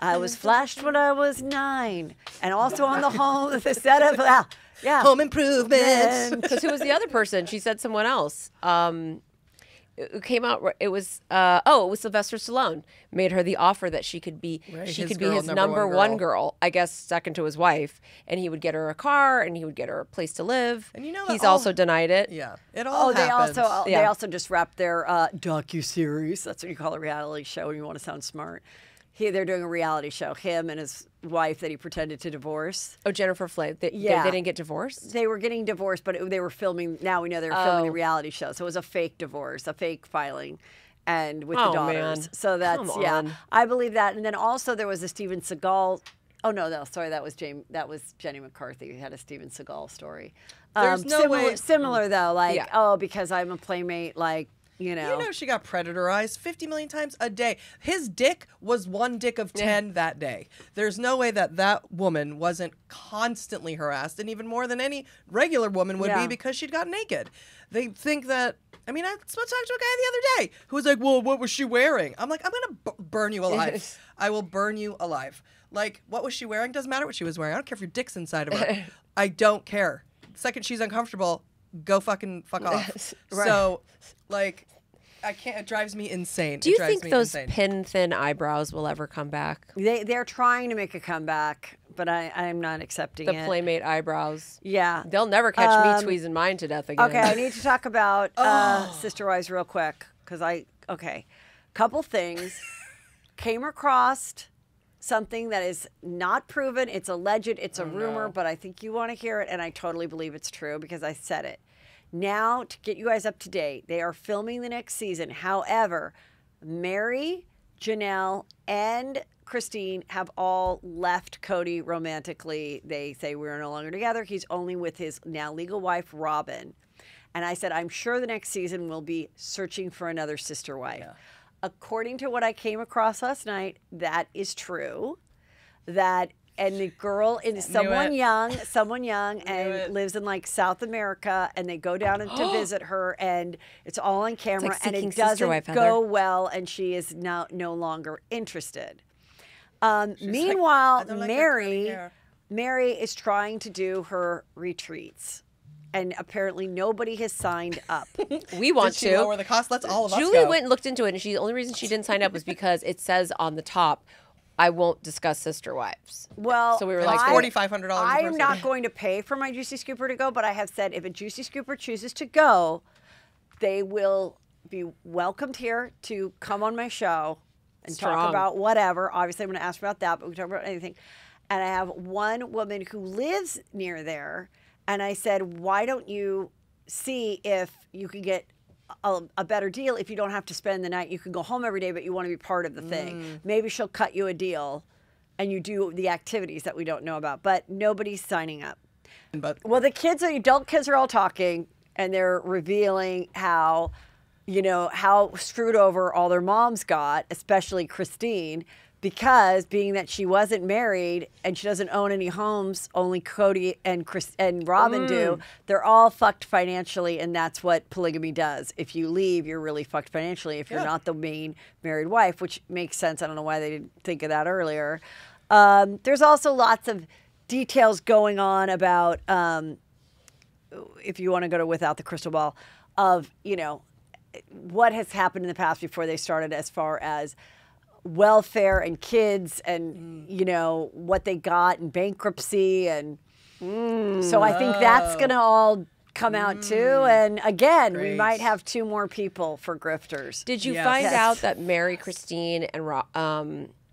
Speaker 2: I was flashed when I was 9. And also on the set of,
Speaker 3: Home Improvement.
Speaker 4: Because who was the other person? She said someone else. It came out. It was Sylvester Stallone made her the offer that she could be his number one girl. I guess second to his wife, and he would get her a car and he would get her a place to live. And he's also denied it.
Speaker 3: Yeah, it all.
Speaker 2: They also just wrapped their docu-series. That's what you call a reality show when you want to sound smart. They're doing a reality show. Him and his wife that he pretended to divorce.
Speaker 4: Oh, Jennifer Flay. They didn't get divorced?
Speaker 2: They were getting divorced, but they were filming. Now we know they were filming the reality show. So it was a fake divorce, a fake filing, and with the daughters.
Speaker 4: Man.
Speaker 2: So that's I believe that. And then also there was a Steven Seagal. Oh no, sorry, that was Jenny McCarthy who had a Steven Seagal story.
Speaker 3: There's no way
Speaker 2: similar though, like because I'm a playmate, like. You know,
Speaker 3: she got predatorized 50 million times a day. His dick was one dick of 10 that day. There's no way that woman wasn't constantly harassed, and even more than any regular woman would be because she'd got naked. They think that, I mean, I spoke to a guy the other day who was like, well, what was she wearing? I'm like, I'm going to burn you alive. I will burn you alive. Like, what was she wearing? Doesn't matter what she was wearing. I don't care if your dick's inside of her. I don't care. The second she's uncomfortable, go fuck off. Right. So, like, I can't. It drives me insane.
Speaker 4: Do you think those pin-thin eyebrows will ever come back?
Speaker 2: They're trying to make a comeback, but I'm not accepting it.
Speaker 4: The Playmate eyebrows.
Speaker 2: Yeah.
Speaker 4: They'll never catch me tweezing mine to death again.
Speaker 2: Okay, I need to talk about Sister Wives real quick, because couple things. Came across something that is not proven. It's alleged. It's a rumor, but I think you want to hear it, and I totally believe it's true because I said it. Now, to get you guys up to date, they are filming the next season. However, Mary, Janelle, and Christine have all left Kody romantically. They say we're no longer together. He's only with his now legal wife, Robin. And I said, I'm sure the next season will be searching for another sister wife. Yeah. According to what I came across last night, that is true. And the girl is someone young and lives in like South America, and they go down to visit her, and it's all on camera, and it doesn't go well, and she is now no longer interested. Meanwhile, like, Mary is trying to do her retreats. And apparently nobody has signed up.
Speaker 4: We want
Speaker 3: to lower the cost. Let's all of us go.
Speaker 4: Julie went and looked into it, and the only reason she didn't sign up was because it says on the top, I won't discuss sister wives.
Speaker 2: Well,
Speaker 4: so we were
Speaker 3: It's
Speaker 4: like
Speaker 3: $4,500
Speaker 2: I
Speaker 3: a
Speaker 2: am
Speaker 3: person.
Speaker 2: not going to pay for my Juicy Scooper to go, but I have said if a Juicy Scooper chooses to go, they will be welcomed here to come on my show and talk about whatever. Obviously, I'm going to ask about that, but we can talk about anything. And I have one woman who lives near there, and I said, why don't you see if you can get a better deal if you don't have to spend the night. You can go home every day, but you want to be part of the thing. Maybe she'll cut you a deal and you do the activities that we don't know about, but nobody's signing up. Well, the adult kids are all talking, and they're revealing how, how screwed over all their moms got, especially Christine, because being that she wasn't married and she doesn't own any homes, only Kody and Robin do, they're all fucked financially, and that's what polygamy does. If you leave, you're really fucked financially if you're not the main married wife, which makes sense. I don't know why they didn't think of that earlier. There's also lots of details going on about, if you want to go to Without the Crystal Ball, of, what has happened in the past before they started as far as welfare and kids and what they got in bankruptcy, and so I think that's gonna all come out too, and again we might have 2 more people for grifters.
Speaker 4: Did you find out that Mary, Christine, and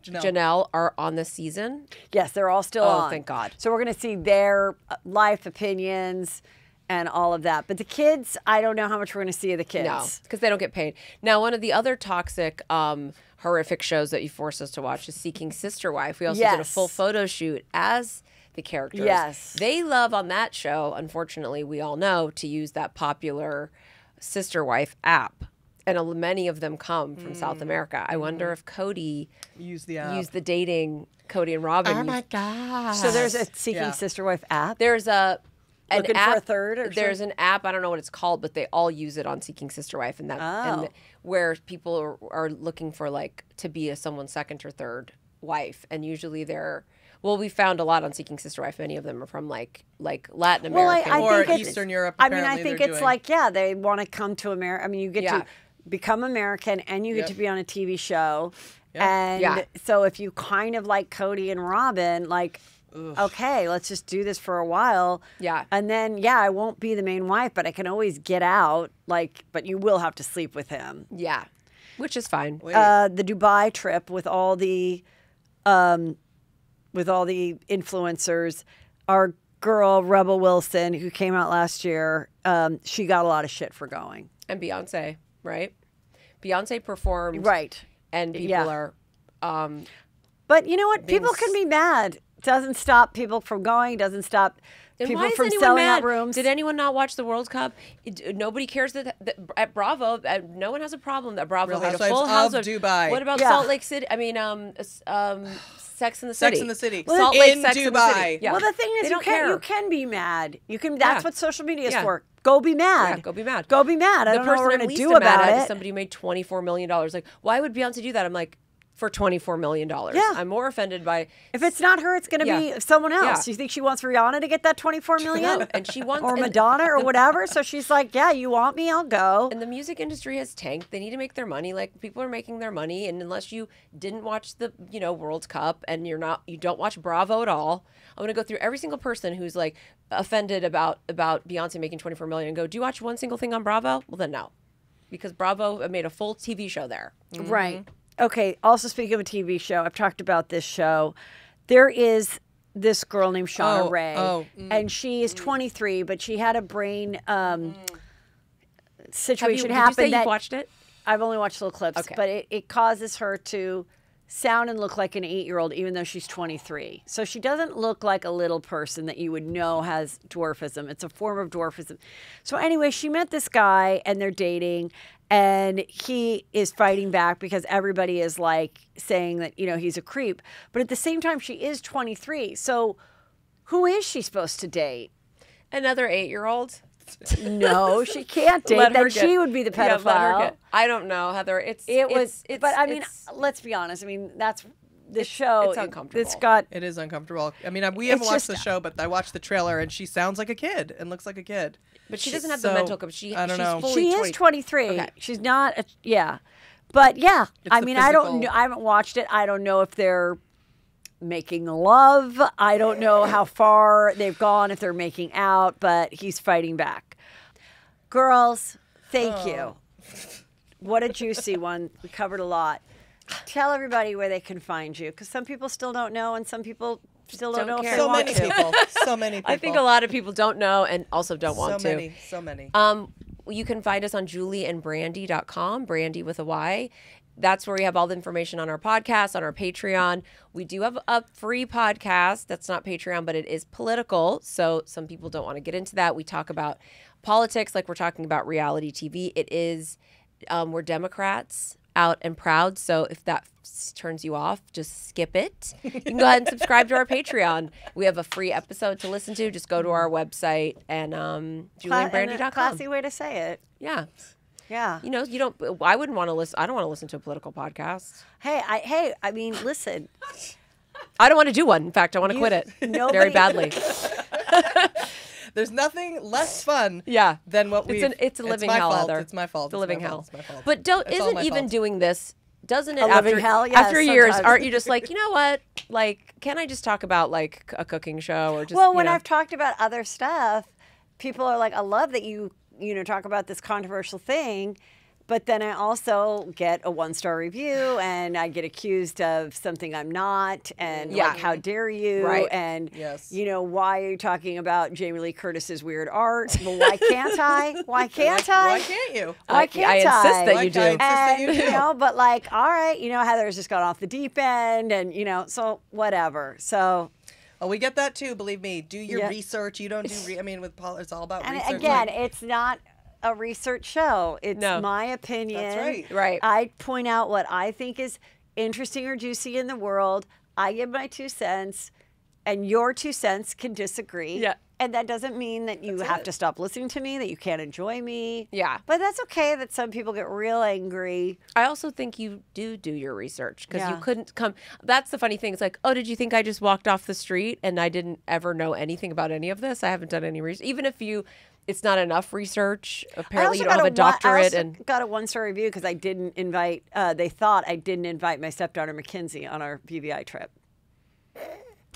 Speaker 4: Janelle are on this season?
Speaker 2: Yes, they're all still on.
Speaker 4: Oh, thank God. So
Speaker 2: we're gonna see their life opinions and all of that, but the kids, I don't know how much we're gonna see of the kids.
Speaker 4: No, because they don't get paid. Now, one of the other toxic horrific shows that you forced us to watch is Seeking Sister Wife. We also did a full photo shoot as the characters.
Speaker 2: Yes.
Speaker 4: They love on that show, unfortunately, we all know, to use that popular Sister Wife app. And many of them come from South America. I wonder if Kody used the dating, Kody and Robin.
Speaker 3: Oh my God.
Speaker 2: So there's a Seeking Sister Wife app?
Speaker 4: There's an
Speaker 2: Looking
Speaker 4: app,
Speaker 2: for a third or
Speaker 4: there's an app, I don't know what it's called, but they all use it on Seeking Sister Wife, and and where people are looking for to be someone's second or third wife, and usually we found a lot on Seeking Sister Wife. Many of them are from like Latin America
Speaker 2: or
Speaker 3: Eastern Europe.
Speaker 2: I mean, I think it's they want to come to America. I mean, you get to become American and you get to be on a TV show, and so if you kind of like Kody and Robin, okay, let's just do this for a while. Yeah. And then, I won't be the main wife, but I can always get out. But you will have to sleep with him.
Speaker 4: Yeah. Which is fine.
Speaker 2: The Dubai trip with all the influencers, our girl Rebel Wilson, who came out last year, she got a lot of shit for going.
Speaker 4: And Beyonce, right? Beyonce performed.
Speaker 2: Right.
Speaker 4: And people are...
Speaker 2: but you know what? People can be mad. Doesn't stop people from going, doesn't stop people from selling out rooms.
Speaker 4: Did anyone not watch the World Cup? Nobody cares that at Bravo, no one has a problem that Bravo made a full house of
Speaker 3: Dubai.
Speaker 4: What about Salt Lake City? I mean, Sex in the City.
Speaker 3: Sex in the City.
Speaker 4: Salt Lake,
Speaker 3: in
Speaker 4: Sex
Speaker 3: Dubai.
Speaker 4: In the City. Yeah.
Speaker 2: Well, the thing is, you can be mad. You can. That's what social media is for. Go be mad.
Speaker 4: Yeah, go be mad.
Speaker 2: Go be mad. I don't know what we're going to do about it.
Speaker 4: Somebody who made $24 million. Why would Beyonce do that? I'm like, for $24 million. Yeah. I'm more offended by...
Speaker 2: If it's not her, it's going to be someone else. Yeah. You think she wants Rihanna to get that $24 million?
Speaker 4: No, and she wants...
Speaker 2: Or Madonna or whatever. So she's like, you want me, I'll go.
Speaker 4: And the music industry has tanked. They need to make their money. People are making their money. And unless you didn't watch the, World Cup and you don't watch Bravo at all, I'm going to go through every single person who's offended about Beyonce making $24 million and go, do you watch one single thing on Bravo? Well, then no. Because Bravo made a full TV show there.
Speaker 2: Mm-hmm. Right. Okay, also speaking of a TV show, I've talked about this show. There is this girl named Shauna Ray, and she is 23, but she had a brain situation happen.
Speaker 4: Did you say you've watched it?
Speaker 2: I've only watched little clips, but it causes her to sound and look like an 8-year-old, even though she's 23. So she doesn't look like a little person that you would know has dwarfism. It's a form of dwarfism. So anyway, she met this guy, and they're dating, and he is fighting back because everybody is saying that, he's a creep. But at the same time, she is 23. So who is she supposed to date?
Speaker 4: Another 8-year-old?
Speaker 2: No, she can't date. Then she would be the pedophile.
Speaker 4: I don't know, Heather.
Speaker 2: But I mean, let's be honest. I mean, that's the show.
Speaker 4: It's uncomfortable.
Speaker 3: It is uncomfortable. I mean, we haven't watched the show, but I watched the trailer, and she sounds like a kid and looks like a kid.
Speaker 4: But she doesn't have the mental cap.
Speaker 3: I don't know.
Speaker 2: She is 23. Okay. She's not. But I mean, I don't know. I haven't watched it. I don't know if they're making love. I don't know how far they've gone, if they're making out, but he's fighting back. Girls, thank you. What a juicy one. We covered a lot. Tell everybody where they can find you, because some people still don't know, and some people still don't know if they want to.
Speaker 3: So many people.
Speaker 4: I think a lot of people don't know and also don't want to.
Speaker 3: So many.
Speaker 4: You can find us on julieandbrandy.com, Brandy with a Y. That's where we have all the information on our podcast, on our Patreon. We do have a free podcast that's not Patreon, but it is political. So some people don't want to get into that. We talk about politics like we're talking about reality TV. It is, we're Democrats out and proud. So if that turns you off, just skip it. You can go ahead and subscribe to our Patreon. We have a free episode to listen to. Just go to our website and julieandbrandy.com.
Speaker 2: Classy way to say it.
Speaker 4: Yeah.
Speaker 2: Yeah.
Speaker 4: You know, you don't. I wouldn't want to listen. I don't want to listen to a political podcast.
Speaker 2: Hey, I mean, listen.
Speaker 4: I don't want to do one. In fact, I want to quit it very badly.
Speaker 3: There's nothing less fun than what we.
Speaker 4: It's a living hell, Heather.
Speaker 3: It's my fault.
Speaker 4: It's a living hell.
Speaker 3: It's my fault.
Speaker 4: But isn't even doing this, doesn't it,
Speaker 2: living hell? Yes,
Speaker 4: after years,
Speaker 2: sometimes.
Speaker 4: aren't you just like, you know what? Like, can I just talk about like a cooking show or just,
Speaker 2: Well, when I've talked about other stuff, people are like, I love that you talk about this controversial thing, but then I also get a 1-star review and I get accused of something I'm not, and like, how dare you?
Speaker 4: Right.
Speaker 2: And why are you talking about Jamie Lee Curtis's weird art? Well, why can't I? Why can't I?
Speaker 3: Why can't you?
Speaker 2: Why can't I?
Speaker 4: insist that you do.
Speaker 2: And, but like, all right, Heather's just got off the deep end, and so whatever. So.
Speaker 3: Oh, we get that too. Believe me. Do your research. You don't do. With Paul, it's all about research.
Speaker 2: And again, it's not a research show. It's my opinion.
Speaker 3: That's right.
Speaker 4: Right.
Speaker 2: I point out what I think is interesting or juicy in the world. I give my 2 cents, and your 2 cents can disagree.
Speaker 4: Yeah.
Speaker 2: And that doesn't mean that you have to stop listening to me, that you can't enjoy me.
Speaker 4: Yeah.
Speaker 2: But that's okay that some people get real angry.
Speaker 4: I also think you do your research, because you couldn't come. That's the funny thing. It's like, oh, did you think I just walked off the street and I didn't ever know anything about any of this? I haven't done any research. Even if it's not enough research. Apparently you don't have a doctorate. I also
Speaker 2: got a 1-star review because I didn't invite, they thought I didn't invite my stepdaughter Mackenzie on our BVI trip.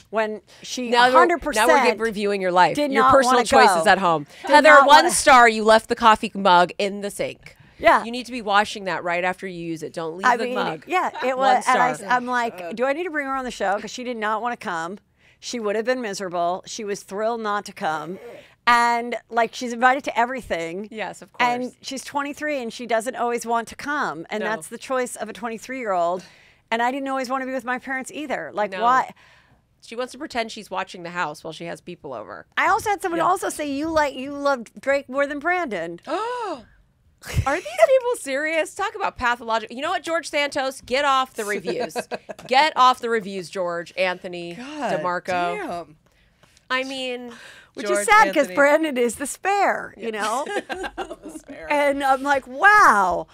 Speaker 2: When she
Speaker 4: now
Speaker 2: 100%
Speaker 4: now we're reviewing your life, your personal
Speaker 2: choices
Speaker 4: choices at home. Heather, 1 star, you left the coffee mug in the sink.
Speaker 2: Yeah.
Speaker 4: You need to be washing that right after you use it. Don't leave the mug.
Speaker 2: Yeah, it
Speaker 4: 1
Speaker 2: was.
Speaker 4: star.
Speaker 2: And I'm like, do I need to bring her on the show? Because she did not want to come. She would have been miserable. She was thrilled not to come. And like, she's invited to everything.
Speaker 4: Yes, of course.
Speaker 2: And she's 23 and she doesn't always want to come. And that's the choice of a 23-year-old. And I didn't always want to be with my parents either. Like, why?
Speaker 4: She wants to pretend she's watching the house while she has people over.
Speaker 2: I also had someone also say you loved Drake more than Brandon.
Speaker 4: Oh. Are these people serious? Talk about pathological. You know what, George Santos? Get off the reviews. Get off the reviews, George, Anthony, DeMarco.
Speaker 3: Damn.
Speaker 4: I mean,
Speaker 2: which is sad because Brandon is the spare,
Speaker 3: The spare.
Speaker 2: And I'm like, wow.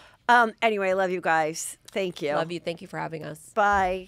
Speaker 2: Anyway, I love you guys. Thank you.
Speaker 4: Love you. Thank you for having us.
Speaker 2: Bye.